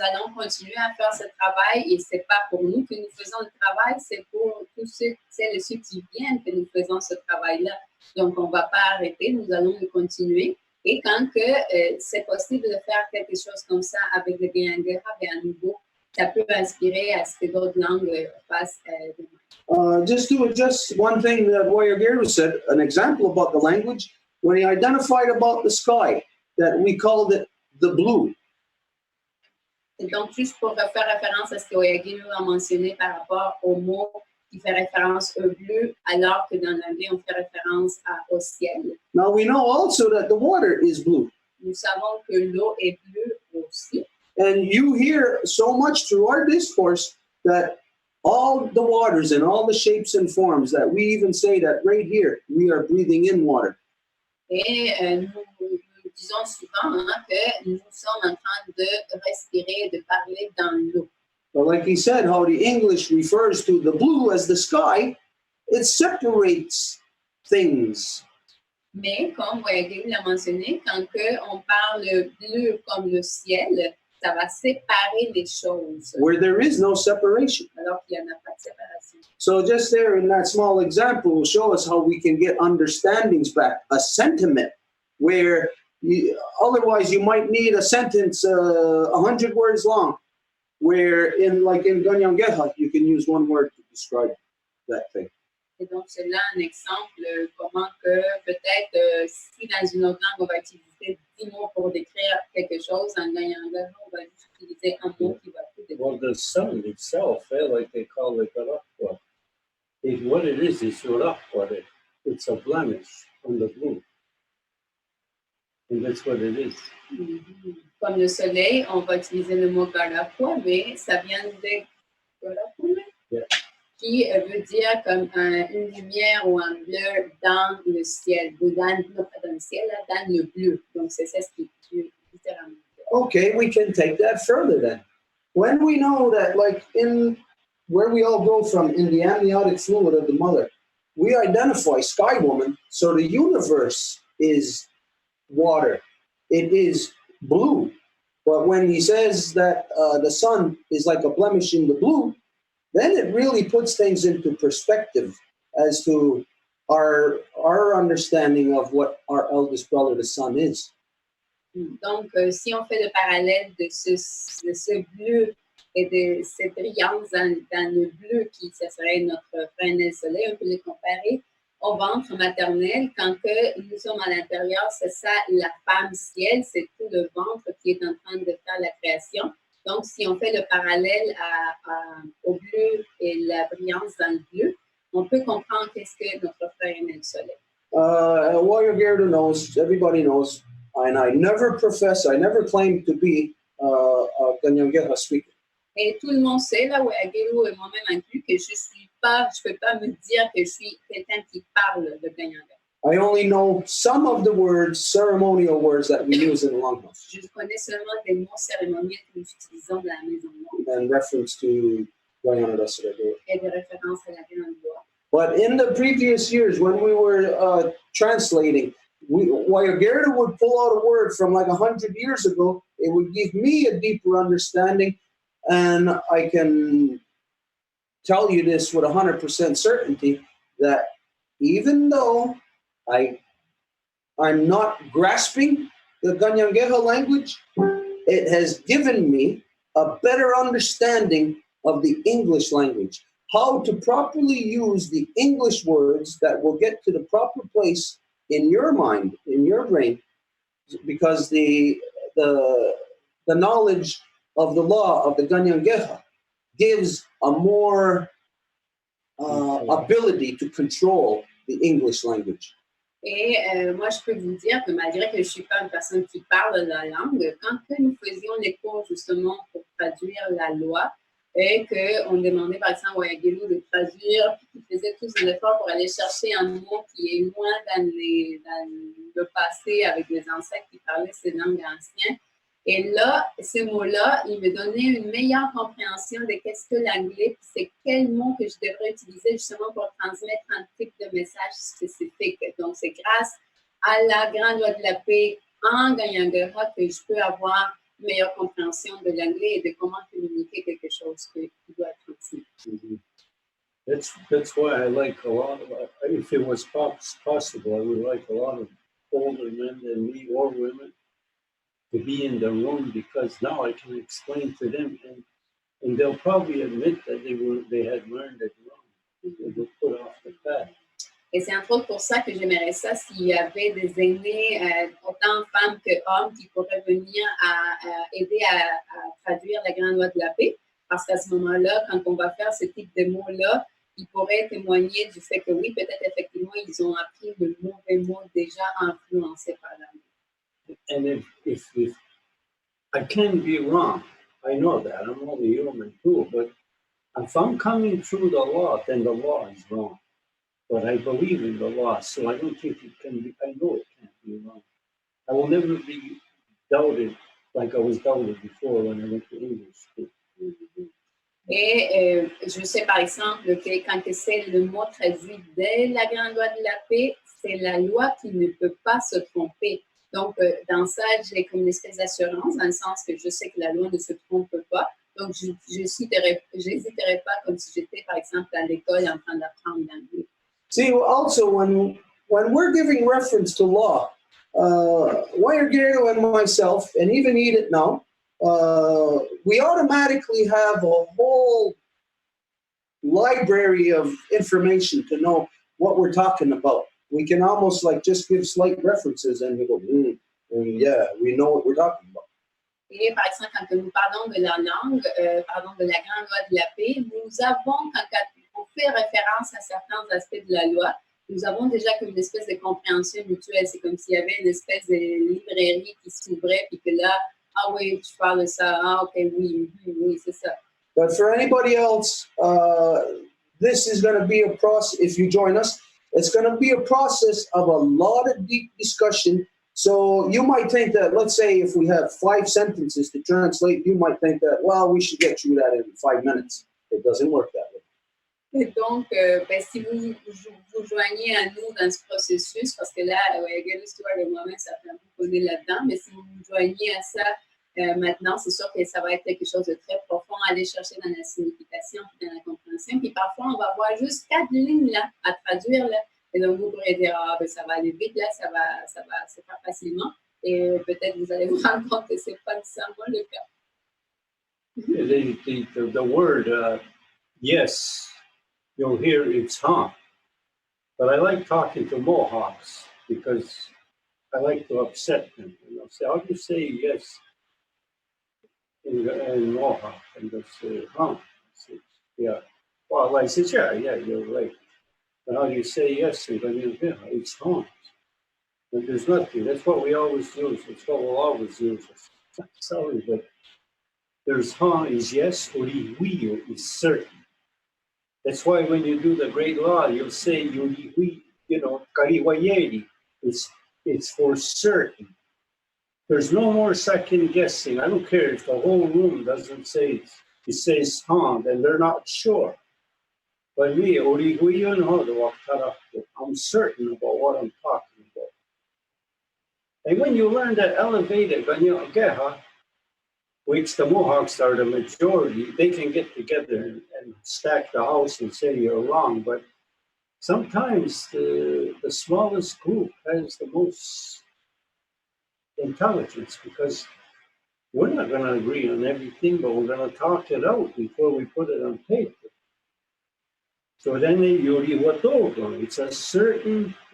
allons continuer à faire ce travail et c'est pas pour nous que nous faisons le travail, c'est pour tous celles et ceux qui viennent que nous faisons ce travail-là. Donc, on ne va pas arrêter, nous allons le continuer. Et quand c'est possible de faire quelque chose comme ça avec le Ganyangara, à nouveau, ça peut inspirer à ce que d'autres langues fassent demain. Just to adjust one thing that Wayagerdu said, an example about the language, when he identified about the sky, that we called it the blue. Et donc, juste pour faire référence à ce que Wayagerdu a mentionné par rapport au mot qui fait référence au bleu, alors que dans l'anglais, on fait référence au ciel. Now we know also that the water is blue. Nous savons que l'eau est bleue aussi. And you hear so much through our discourse that all the waters and all the shapes and forms that we even say that right here, we are breathing in water. Et nous disons souvent que nous sommes en train de respirer, de parler dans l'eau. But like he said, how the English refers to the blue as the sky, it separates things. Mais comme Wayagerdu l'a mentionné, quand on parle bleu comme le ciel, ça va séparer les choses. where there is no separation. Alors qu'il n'y en a pas de séparation. So just there in that small example will show us how we can get understandings back, a sentiment where otherwise you might need a sentence 100 words long, where in Ganyangeha, you can use one word to describe that thing. Et donc, c'est là un exemple comment que peut-être si dans une autre langue, on va utiliser 10 mots pour décrire quelque chose, en Ganyangeha, on va juste utiliser un mot qui va tout décrire. Well, the sun itself, like they call it Galakwa. What it is Galakwa. It's a blemish on the blue. And that's what it is. Comme le soleil, on va utiliser le mot Galakwa, mais ça vient de Galakwa, yeah. Qui veut dire comme une lumière ou un bleu dans le ciel, ou non pas dans le ciel, là, dans le bleu. Donc, c'est ça ce qui est littéralement. Okay, we can take that further then. When we know that, like in where we all go from, in the amniotic fluid of the mother, we identify Sky Woman, so the universe is water. It is blue. But when he says that the sun is like a blemish in the blue, then it really puts things into perspective as to our understanding of what our eldest brother, the sun, is. Donc, si on fait le parallèle de ce bleu et de cette brillance dans le bleu qui ce serait notre frère le soleil, on peut les comparer au ventre maternel. Quand que nous sommes à l'intérieur, c'est ça la femme ciel, c'est tout le ventre qui est en train de faire la création. Donc, si on fait le parallèle au bleu et la brillance dans le bleu, on peut comprendre qu'est-ce que notre frère aimé le soleil. Warrior Gerda knows, everybody knows, and I never claim to be a Ganyangeha speaker. Et tout le monde sait, là, Wagelu et moi-même inclus, que je peux pas me dire que je suis quelqu'un qui parle de Ganyangeha. I only know some of the words, ceremonial words that we use in the Longhouse. Je connais seulement des mots cérémoniels que nous utilisons dans la Maison Longue. And reference to Guyana Et des références à la Grande Loi. But in the previous years, when we were translating, while Gerda would pull out a word from like 100 years ago, it would give me a deeper understanding. And I can tell you this with 100% certainty, that even though I'm not grasping the Ganyangeha language, it has given me a better understanding of the English language, how to properly use the English words that will get to the proper place in your mind, in your brain, because the knowledge of the law of the Ganyangeha gives a more ability to control the English language. Et moi, je peux vous dire que malgré que je ne suis pas une personne qui parle la langue, quand nous faisions les cours justement pour traduire la loi et qu'on demandait par exemple à Yagelu de traduire, puis qu'il faisait tous les efforts pour aller chercher un mot qui est loin dans le passé avec les ancêtres qui parlaient ces langues anciennes. Et là, ce mot-là, il me donnait une meilleure compréhension de qu'est-ce que l'anglais, puis c'est quel mot que je devrais utiliser justement pour transmettre un type de message spécifique. Donc, c'est grâce à la grande loi de la paix en Ganyangeha que je peux avoir une meilleure compréhension de l'anglais et de comment communiquer quelque chose qui doit être transmis. Mm-hmm. That's why I like a lot of, if it was possible, I would like a lot of older men than me or women to be in the room, because now I can explain to them, and they'll probably admit that they had learned it wrong. They were put off the path. Et c'est entre autres pour ça que j'aimerais ça s'il y avait des aînés, autant femmes qu'hommes, qui pourraient venir à aider à traduire la grande loi de la paix. Parce qu'à ce moment-là, quand on va faire ce type de mots-là, ils pourraient témoigner du fait que oui, peut-être effectivement, ils ont appris le mauvais mot déjà influencé par la langue. And if I can be wrong, I know that, I'm only human too, but if I'm coming through the law, then the law is wrong. But I believe in the law, so I don't think it can be, I know it can't be wrong. I will never be doubted like I was doubted before when I went to English school. Et je sais par exemple que quand c'est le mot traduit de la grande loi de la paix, c'est la loi qui ne peut pas se tromper. Donc, dans ça, j'ai comme une espèce d'assurance, dans le sens que je sais que la loi ne se trompe pas. Donc, je n'hésiterai pas comme si j'étais, par exemple, à l'école en train d'apprendre l'anglais. See, also, when we're giving reference to law, Whampum and myself, and even Edith now, we automatically have a whole library of information to know what we're talking about. We can almost like just give slight references and we go, yeah, we know what we're talking about. Et par exemple, quand nous parlons de la langue, de la grande loi de la paix, nous avons, quand on fait référence à certains aspects de la loi, nous avons déjà comme une espèce de compréhension mutuelle. C'est comme s'il y avait une espèce de librairie qui s'ouvrait, puis que là, ah oui, tu parles de ça, ah ok, oui, c'est ça. But for anybody else, this is going to be a process, if you join us, it's going to be a process of a lot of deep discussion. So you might think that, let's say if we have 5 sentences to translate, you might think that, well, we should get through that in 5 minutes. It doesn't work that way. Et donc, si vous joignez à nous dans ce processus, parce que là, Stuart et moi-même, ça fait un peu connaître là-dedans, mais si vous vous joignez à ça maintenant, c'est sûr que ça va être quelque chose de très profond à aller chercher dans la signification et dans la compréhension. Puis parfois, on va avoir juste 4 lignes là, à traduire. Là. Et donc, vous pourrez dire, ah, ben, ça va aller vite, là, ça va se faire facilement. Et peut-être vous allez vous rendre compte que ce n'est pas nécessairement le cas. The word yes, you'll hear it's but I like talking to Mohawks because I like to upset them. And they'll say, how do you say yes in Mohawk? And they'll say, yeah. Well, I said, yeah, you're right. But how do you say yes? And then you hear it's but there's nothing. That's what we always use. It's what we'll always use. Sorry, but there's is yes, or oui is certain. That's why when you do the great law, you'll say kariwayeri. It's for certain. There's no more second guessing. I don't care if the whole room doesn't say it says then they're not sure. But me, I'm certain about what I'm talking about. And when you learn to elevate it, which the Mohawks are the majority, they can get together and stack the house and say you're wrong. But sometimes the smallest group has the most intelligence because we're not going to agree on everything, but we're going to talk it out before we put it on paper. So then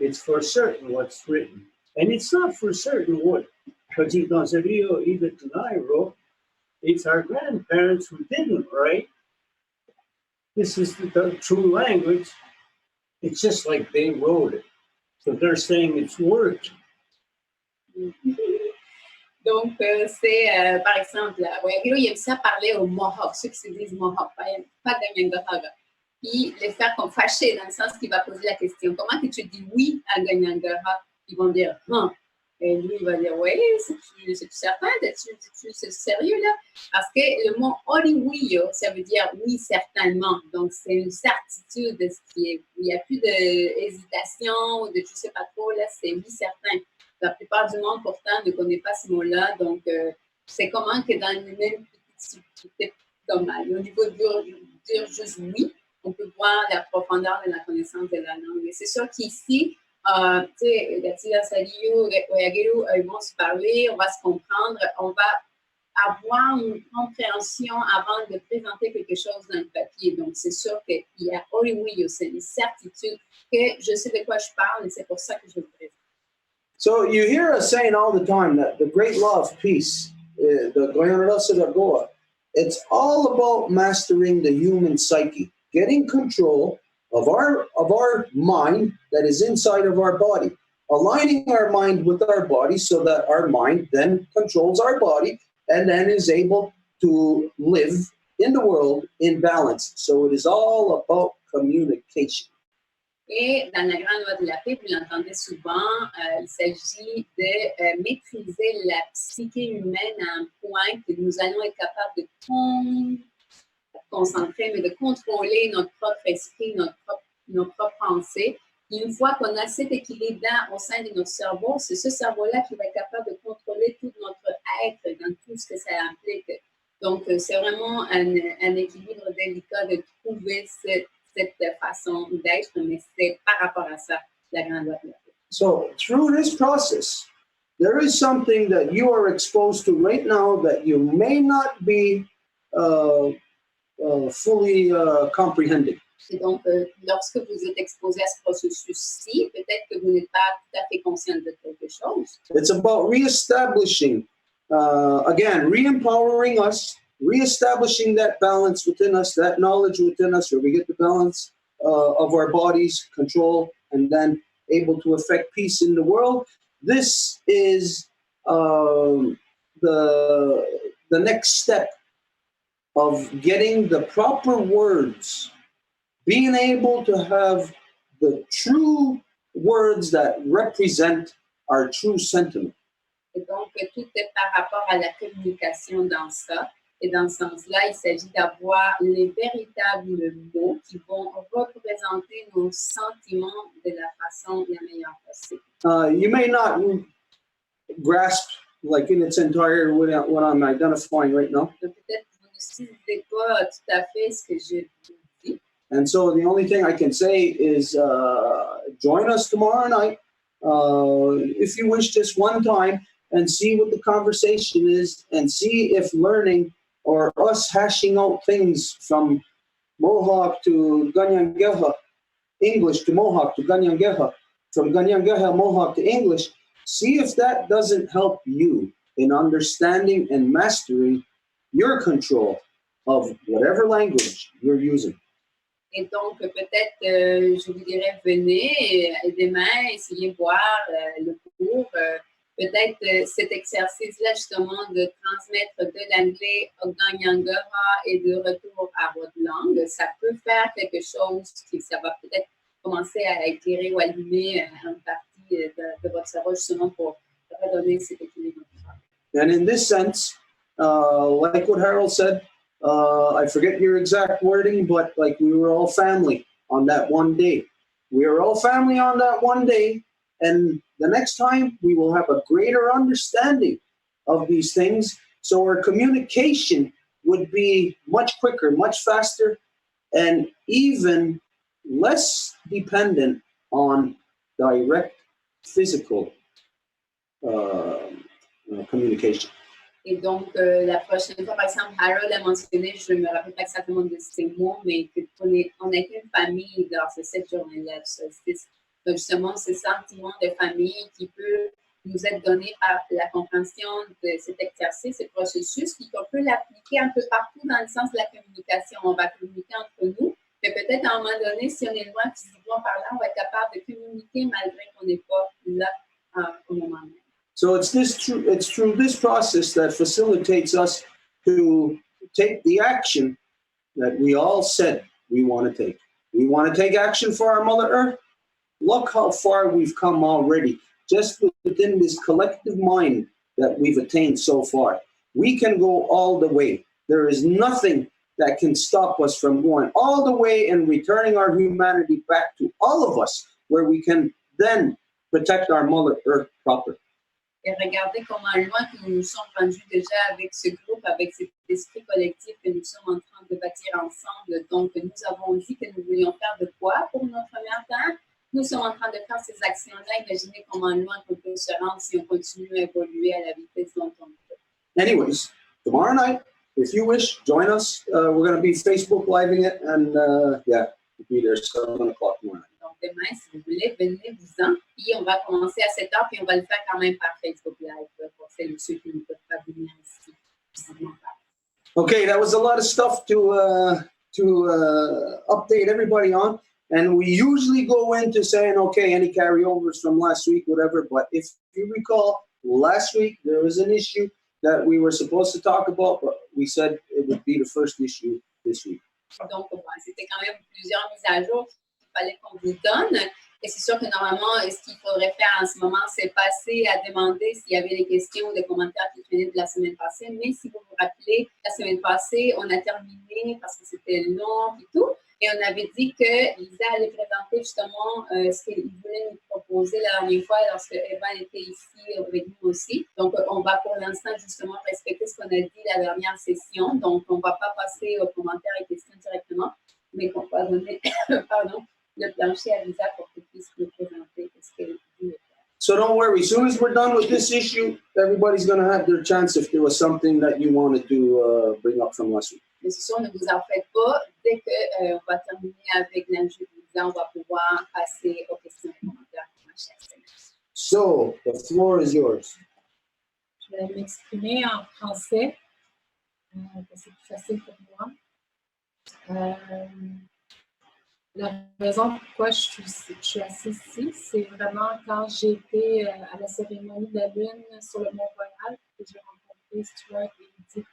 it's for certain what's written. And it's not for certain what, because Edith and I wrote, it's our grandparents who didn't write. This is the true language. It's just like they wrote it. So they're saying it's working. Donc, c'est, par exemple, il aime ça parler aux Mohawks, ceux qui se disent Mohawk, pas Ganyangahara. Puis les faire comme fâchés, dans le sens qu'il va poser la question, comment que tu dis oui à Ganyangahara? Ils vont dire, Et lui, il va dire, oui, c'est certain, c'est sérieux là? Parce que le mot oriwio, ça veut dire oui, certainement. Donc, c'est une certitude de ce qui est. Il n'y a plus d'hésitation ou de je ne sais pas trop, là, c'est oui, certain. La plupart du monde, pourtant, ne connaît pas ce mot-là. Donc, c'est comment que dans le même comme au niveau dire juste oui, on peut voir la profondeur de la connaissance de la langue. Et c'est sûr qu'ici, tu sais, Gatila Saliou, Oyagelu, ils vont se parler, on va se comprendre, on va avoir une compréhension avant de présenter quelque chose dans le papier. Donc, c'est sûr qu'il y a oui, c'est une certitude que je sais de quoi je parle et c'est pour ça que je le présente. So you hear us saying all the time that the great law of peace, the Goyanarasa da Goa, it's all about mastering the human psyche, getting control of our mind that is inside of our body, aligning our mind with our body so that our mind then controls our body and then is able to live in the world in balance. So it is all about communication. Et dans la grande loi de la paix, vous l'entendez souvent, il s'agit de maîtriser la psyché humaine à un point que nous allons être capables de concentrer, mais de contrôler notre propre esprit, nos propres pensées, Une fois qu'on a cet équilibre au sein de notre cerveau, c'est ce cerveau-là qui va être capable de contrôler tout notre être dans tout ce que ça implique. Donc, c'est vraiment un équilibre délicat de trouver cette façon d'être, mais c'est par rapport à ça, la grande loi. So, through this process, there is something that you are exposed to right now that you may not be fully comprehending. Et donc, lorsque vous êtes exposé à ce processus-ci, peut-être que vous n'êtes pas tout à fait conscient de quelque chose. It's about reestablishing, again, re-empowering us, reestablishing that balance within us, that knowledge within us, where we get the balance of our bodies, control, and then able to affect peace in the world. This is the next step of getting the proper words, being able to have the true words that represent our true sentiment. Et donc, tout est par rapport à la communication dans ça. Et dans ce sens-là, il s'agit d'avoir les véritables mots qui vont représenter nos sentiments de la façon la meilleure possible. You may not grasp, like in its entirety, what I'm identifying right now. Donc, peut-être que vous ne suivez pas tout à fait ce que je vous dis. And so the only thing I can say is join us tomorrow night, if you wish, just one time, and see what the conversation is, and see if learning or us hashing out things from Mohawk to Ganyangeha, English to Mohawk to Ganyangeha, from Ganyangeha Mohawk to English, see if that doesn't help you in understanding and mastering your control of whatever language you're using. Et donc, peut-être, je vous dirais, venez demain, essayez de voir le cours. Peut-être cet exercice-là, justement, de transmettre de l'anglais au Ganyangeha et de retour à votre langue, ça peut faire quelque chose qui ça va peut-être commencer à éclairer ou allumer une partie de votre cerveau, justement, pour redonner cet équilibre. And in this sense, like what Harold said, I forget your exact wording, but like we were all family on that one day. We are all family on that one day, and the next time we will have a greater understanding of these things. So our communication would be much quicker, much faster, and even less dependent on direct physical communication. Et donc, la prochaine fois, par exemple, Harold a mentionné, je ne me rappelle pas exactement de ces mots, mais qu'on a été une famille dans cette journée-là. Donc, justement, ce sentiment de famille qui peut nous être donné par la compréhension de cet exercice, ce processus, qu'on peut l'appliquer un peu partout dans le sens de la communication. On va communiquer entre nous, mais peut-être à un moment donné, si on est loin physiquement par là, on va être capable de communiquer malgré qu'on n'est pas là au moment même. So it's through this process that facilitates us to take the action that we all said we want to take. We want to take action for our Mother Earth. Look how far we've come already, just within this collective mind that we've attained so far. We can go all the way. There is nothing that can stop us from going all the way and returning our humanity back to all of us, where we can then protect our Mother Earth proper. Et regardez comment loin que nous nous sommes rendus déjà avec ce groupe, avec cet esprit collectif que nous sommes en train de bâtir ensemble. Donc, nous avons dit que nous voulions faire de quoi pour notre Mère Terre. Nous sommes en train de faire ces actions-là. Imaginez comment loin qu'on peut se rendre si on continue à évoluer à la vitesse dont on peut. Anyways, tomorrow night, if you wish, join us. We're going to be Facebook living it, and we'll be there 7 o'clock tomorrow night. Donc, demain, si vous voulez, venez-vous-en. Puis, on va commencer à 7 heures, puis on va le faire quand même par Facebook Live pour celles et ceux qui ne peuvent pas venir ici. Okay, that was a lot of stuff to update everybody on. And we usually go into saying, okay, any carryovers from last week, whatever. But if you recall, last week there was an issue that we were supposed to talk about, but we said it would be the first issue this week. Donc, c'était quand même plusieurs mises à jour qu'il fallait qu'on vous donne. Et c'est sûr que normalement, ce qu'il faudrait faire en ce moment, c'est passer à demander s'il y avait des questions ou des commentaires qui venaient de la semaine passée. Mais si vous vous rappelez, la semaine passée, on a terminé parce que c'était long et tout. Et on avait dit que Lisa allait présenter justement ce qu'il voulait nous proposer la dernière fois lorsque Evan était ici avec nous aussi. Donc, on va pour l'instant justement respecter ce qu'on a dit la dernière session. Donc, on ne va pas passer aux commentaires et questions directement, mais qu'on va donner pardon, le plancher à Lisa pour qu'elle puisse nous présenter ce qu'elle dit. So don't worry. As soon as we're done with this issue, everybody's going to have their chance if there was something that you wanted to bring up from last week. Mais ce soir, ne vous en faites pas. Dès qu'on va terminer avec l'enjeu de Lisa, on va pouvoir passer aux questions et commentaires. So, the floor is yours. Je vais m'exprimer en français. C'est plus facile pour moi. La raison pourquoi je suis assise ici, c'est vraiment quand j'ai été à la cérémonie de la Lune sur le Mont Royal que j'ai rencontré Stuart et Edith.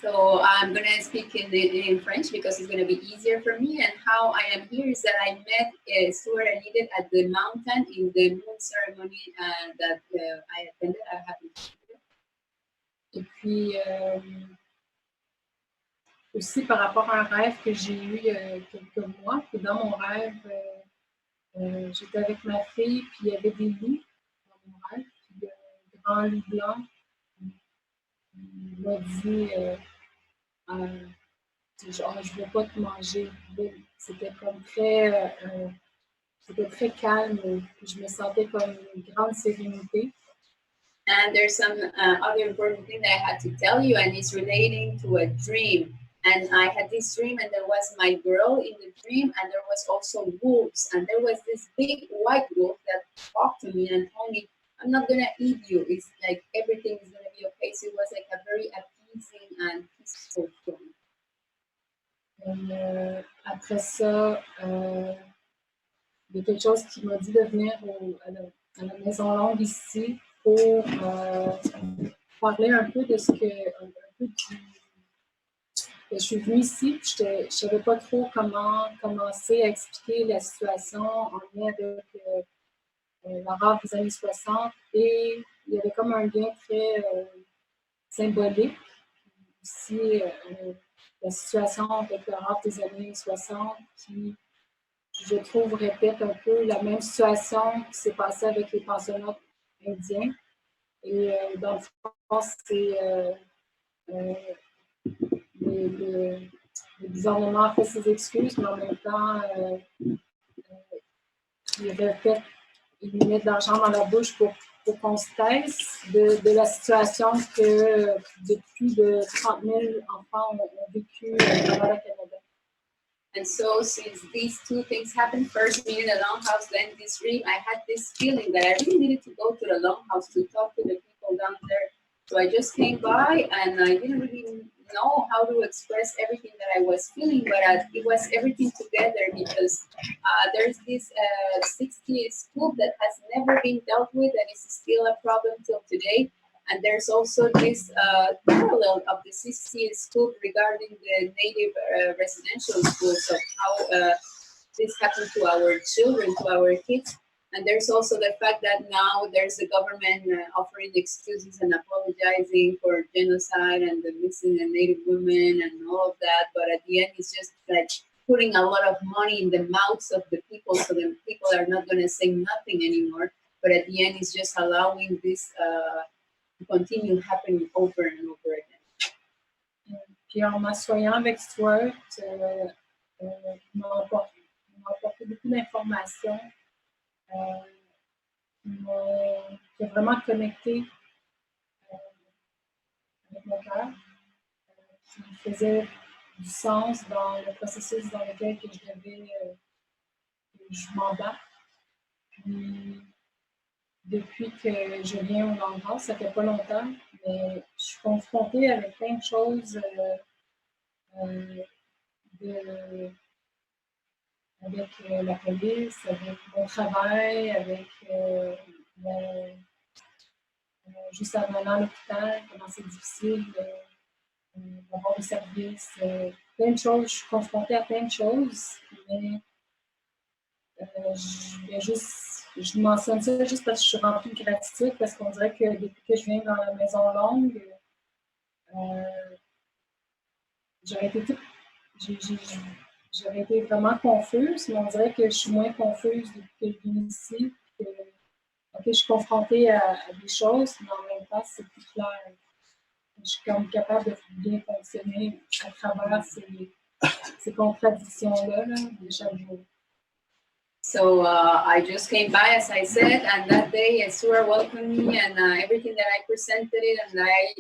So I'm going to speak in French because it's going to be easier for me. And how I am here is that I met Stuart and Edith at the mountain in the moon ceremony that I attended. I happened to be there. Et puis, aussi par rapport à un rêve que j'ai eu il y a quelques mois. Puis dans mon rêve, j'étais avec ma fille, puis il y avait des loups dans mon rêve. Puis un grand loup blanc m'a dit genre, je ne veux pas te manger. C'était comme très calme. Puis je me sentais comme une grande sérénité. And there's some other important thing that I had to tell you, and it's relating to a dream. And I had this dream, and there was my girl in the dream, and there was also wolves. And there was this big white wolf that talked to me and told me, I'm not going to eat you. It's like everything is going to be okay. So it was like a very appeasing and peaceful dream. Et, après ça, il y a quelque chose qui m'a dit de venir à la Maison Longue ici pour parler un peu de ce que je suis venue ici, puis je ne savais pas trop comment commencer à expliquer la situation en lien avec l'horreur des années 60. Et il y avait comme un lien très symbolique. Aussi, la situation avec l'horreur des années 60 qui, je trouve, répète un peu la même situation qui s'est passée avec les pensionnats indiens. Et dans le fond, c'est le gouvernement a fait ses excuses, mais en même temps, il met de l'argent dans la bouche pour qu'on se taise de la situation que plus de 30 000 enfants ont vécu dans le Canada. And so, since these two things happened, first me in the longhouse, then this dream, I had this feeling that I really needed to go to the longhouse to talk to the people down there. So I just came by, and I didn't really know how to express everything that I was feeling, but it was everything together because there's this 60 scoop that has never been dealt with, and it's still a problem till today. And there's also this parallel of the 60 scoop regarding the native residential schools of how this happened to our children, to our kids. And there's also the fact that now there's the government offering excuses and apologizing for genocide and the missing the native women and all of that. But at the end, it's just like putting a lot of money in the mouths of the people, so the people are not going to say nothing anymore. But at the end, it's just allowing this to continue happening over and over again. Puis en m'assoyant avec Stuart, il m'a apporté beaucoup d'informations. Qui est vraiment connecté avec mon cœur, qui faisait du sens dans le processus dans lequel que je m'embarque. Puis, depuis que je viens au Longhouse, ça fait pas longtemps, mais je suis confrontée avec plein de choses avec la police, avec mon travail, avec juste en allant à l'hôpital, comment c'est difficile d'avoir des services, plein de choses. Je suis confrontée à plein de choses, mais je mentionne ça juste parce que je suis remplie de gratitude, parce qu'on dirait que depuis que je viens dans la Maison Longue, j'aurais été j'aurais été vraiment confuse, mais on dirait que je suis moins confuse depuis que je viens ici. Ok, je suis confrontée à des choses, mais en même temps, c'est plus clair. Je suis comme capable de bien fonctionner à travers ces contradictions-là là, de chaque jour. So I just came by, as I said, and that day Stuart welcomed me, and everything that I presented it and I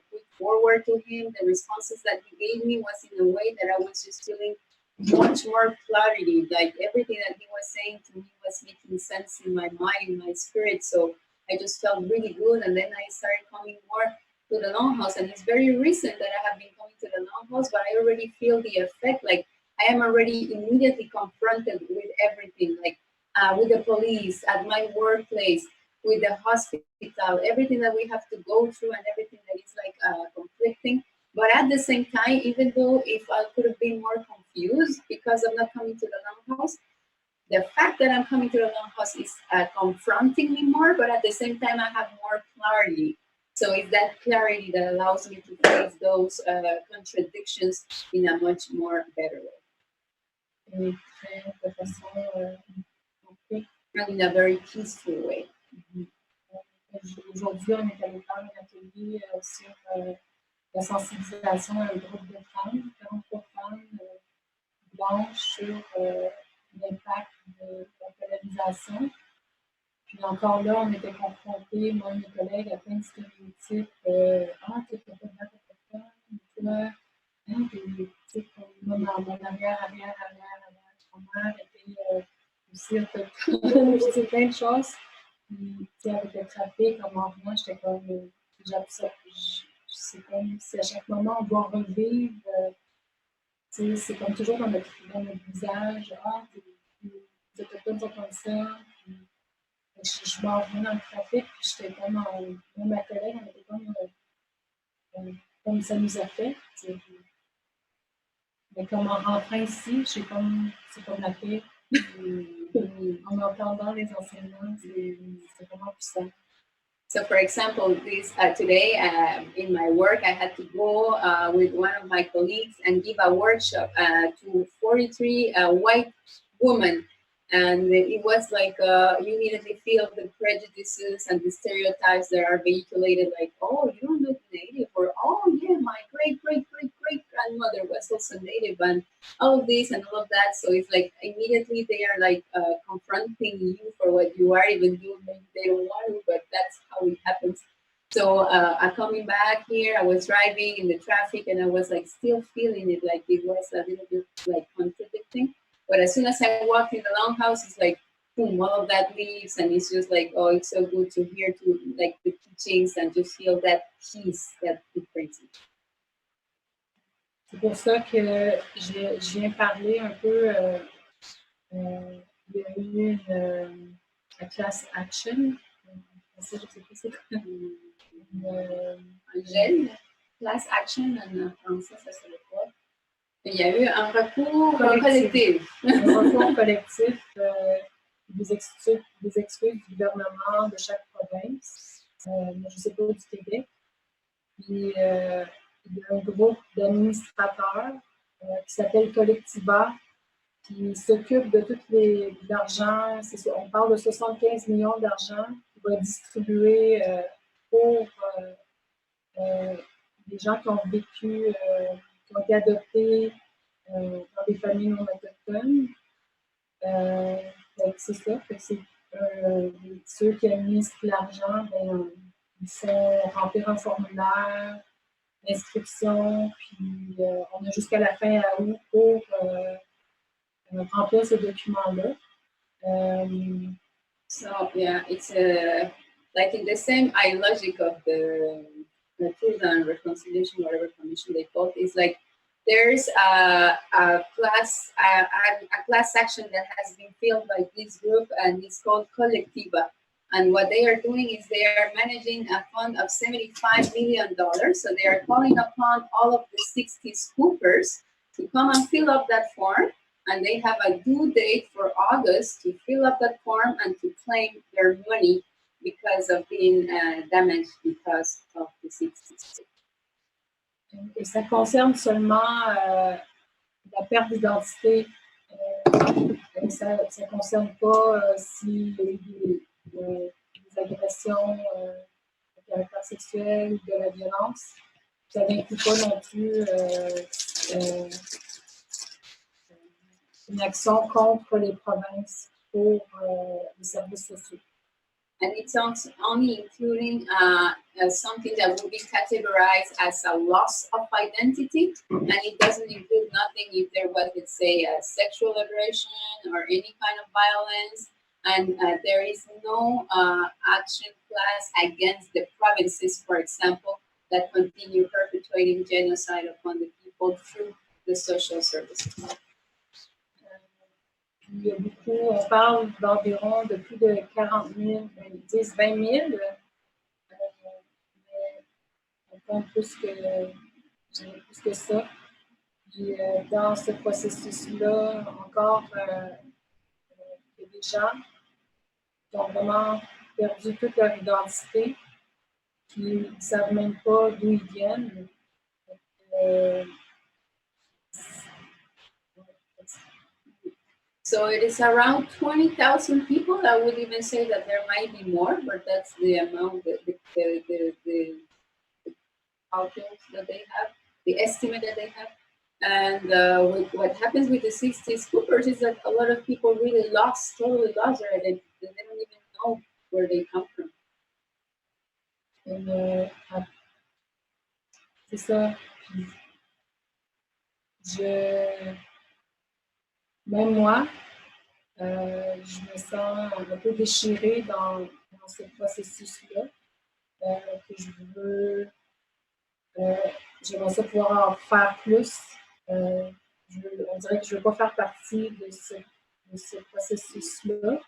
put forward to him, the responses that he gave me was in a way that I was just feeling much more clarity. Like everything that he was saying to me was making sense in my mind, in my spirit. So I just felt really good, and then I started coming more to the Longhouse, and it's very recent that I have been coming to the Longhouse, but I already feel the effect. Like I am already immediately confronted with everything, like with the police, at my workplace, with the hospital, everything that we have to go through and everything that is like conflicting. But at the same time, even though if I could have been more confused because I'm not coming to the Longhouse, the fact that I'm coming to the Longhouse is confronting me more, but at the same time, I have more clarity. So it's that clarity that allows me to face those contradictions in a much more better way. Et de façon And in a very peaceful way. Aujourd'hui, on est allé faire un atelier sur la sensibilisation à un groupe de femmes, 43 femmes blanches sur l'impact de la polarisation. Puis encore là, on était confrontés, moi et mes collègues, à plein de stéréotypes. T'es pas dedans, t'es pas dedans, toi, t'es comme moi dans mon arrière, grand-mère était aussi autochtone, plein de choses. Puis, avec le trafic, comme en venant, j'étais comme, j'absorbe, c'est comme si à chaque moment on doit revivre, c'est comme toujours dans notre visage, les autochtones sont comme ça. Puis, je m'en venais dans le trafic, puis j'étais comme, moi, ma collègue, on était comme ça nous a fait. Mais comme en rentrant ici, c'est comme la paix. En entendant les enseignements, c'est vraiment puissant. So, for example, today in my work, I had to go with one of my colleagues and give a workshop to 43 white women. And it was like you immediately feel the prejudices and the stereotypes that are vehiculated, like, oh, you don't look native, or oh, yeah, my great-great-great-great-grandmother was also native, and all of this and all of that. So it's like immediately they are like confronting you for what you are, even though maybe they don't want to, but that's how it happens. So coming back here, I was driving in the traffic, and I was like still feeling it, like it was a little bit like contradicting. But as soon as I walked in the Longhouse, it's like, boom, all of that leaves, and it's just like, oh, it's so good to hear like the teachings and just feel that peace that it brings me. C'est pour ça que je viens parler un peu. Il y a eu la class action. Je sais pas c'est quoi. Gel, class action en français, ça serait quoi? Il y a eu un recours collectif. Un recours collectif des excuses du gouvernement de chaque province. Je ne sais pas du Québec. Puis, il y a un groupe d'administrateurs qui s'appelle Collectiva, qui s'occupe de tout l'argent. On parle de 75 millions d'argent qui va être distribué pour les gens qui ont vécu, qui ont été adoptés dans des familles non autochtones. C'est ça, que c'est ceux qui administrent l'argent, ils font remplir un formulaire d'inscription, puis on a jusqu'à la fin août pour remplir ce document-là. So yeah, it's like in the same logic of the Truth and Reconciliation, whatever commission they call it. It's like there's a class action that has been filled by this group, and it's called Collectiva. And what they are doing is they are managing a fund of $75 million. So they are calling upon all of the 60 scoopers to come and fill up that form. And they have a due date for August to fill up that form and to claim their money because of being damaged because of the 60. Et ça concerne seulement la perte d'identité, ça ne concerne pas s'il y a eu des agressions de caractère sexuel ou de la violence. Ça n'inclut pas non plus une action contre les provinces pour les services sociaux. And it's only including something that will be categorized as a loss of identity, and it doesn't include nothing if there was, let's say, a sexual aggression or any kind of violence, and there is no action class against the provinces, for example, that continue perpetuating genocide upon the people through the social services. Il y a beaucoup, on parle d'environ de plus de 40 000, 10, 20 000, mais on compte plus que ça. Puis dans ce processus-là, encore, il y a des gens qui ont vraiment perdu toute leur identité, qui ne savent même pas d'où ils viennent. So it is around 20,000 people. I would even say that there might be more, but that's the amount, the calculus that they have, the estimate that they have. And what happens with the 60 scoopers is that a lot of people really totally lost their identity. They don't even know where they come from. C'est ça. Même moi, je me sens un peu déchirée dans ce processus-là, que j'aimerais ça pouvoir en faire plus. On dirait que je ne veux pas faire partie de ce processus-là,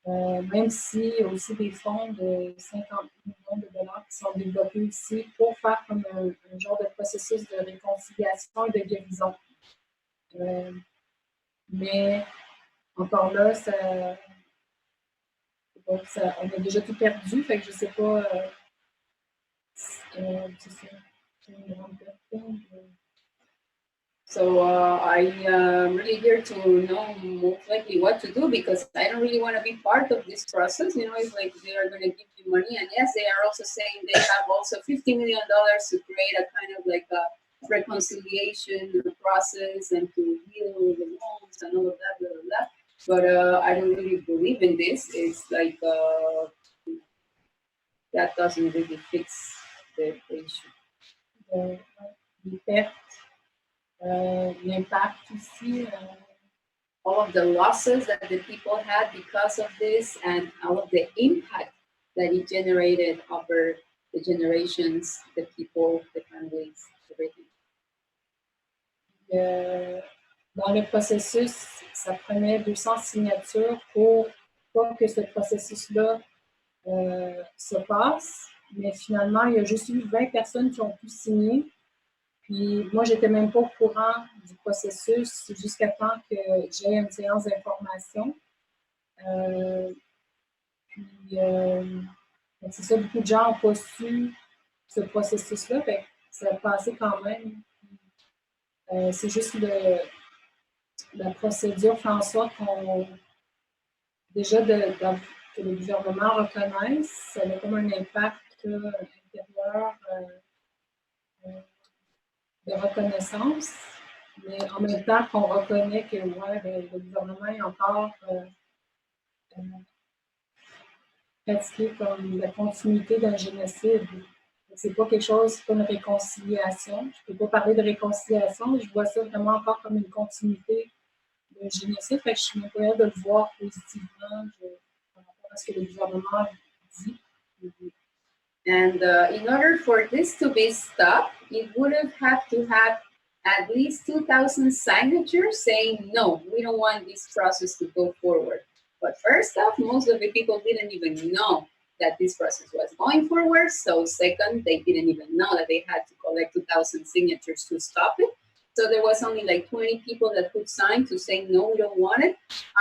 même s'il y a aussi des fonds de 50 millions de dollars qui sont développés ici pour faire comme un genre de processus de réconciliation et de guérison. Mais encore là, on a déjà tout perdu, fait que je ne sais pas. C'est ça. So I'm really here to know most likely what to do, because I don't really want to be part of this process. You know, it's like they are going to give you money, and yes, they are also saying they have also $50 million to create a kind of like a reconciliation process and to heal the wounds and all of that, blah, blah, blah. But I don't really believe in this. It's like that doesn't really fix the issue. Les pertes, l'impact aussi. All of the losses that the people had because of this, and all of the impact that it generated over the generations, the people, the families, everything. Dans le processus, ça prenait 200 signatures pour pas que ce processus-là se passe. Mais finalement, il y a juste eu 20 personnes qui ont pu signer. Puis moi, je n'étais même pas au courant du processus jusqu'à temps que j'ai une séance d'information. C'est ça, beaucoup de gens n'ont pas su ce processus-là. Fait que ça a passé quand même. C'est juste la procédure fait en sorte qu'on déjà que le gouvernement reconnaisse, ça a comme un impact intérieur de reconnaissance, mais en même temps qu'on reconnaît que le gouvernement est encore pratiqué comme la continuité d'un génocide. C'est pas quelque chose, c'est pas une réconciliation. Je ne peux pas parler de réconciliation, mais je vois ça vraiment encore comme une continuité d'un génocide. Fait que je suis même pas capable de le voir positivement par rapport à ce que le gouvernement dit. And in order for this to be stopped, it would have had to have at least 2,000 signatures saying, no, we don't want this process to go forward. But first off, most of the people didn't even know that this process was going forward. So second, they didn't even know that they had to collect 2,000 signatures to stop it. So there was only like 20 people that could sign to say, no, we don't want it.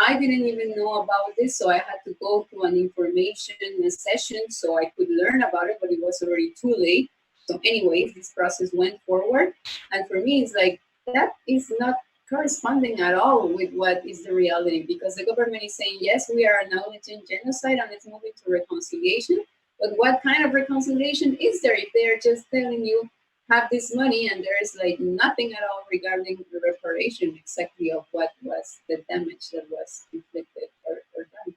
I didn't even know about this, so I had to go to an information session so I could learn about it, but it was already too late. So anyways, this process went forward. And for me, it's like, that is not corresponding at all with what is the reality, because the government is saying, yes, we are acknowledging genocide and it's moving to reconciliation. But what kind of reconciliation is there if they're just telling you, have this money, and there is like nothing at all regarding the reparation exactly of what was the damage that was inflicted or done?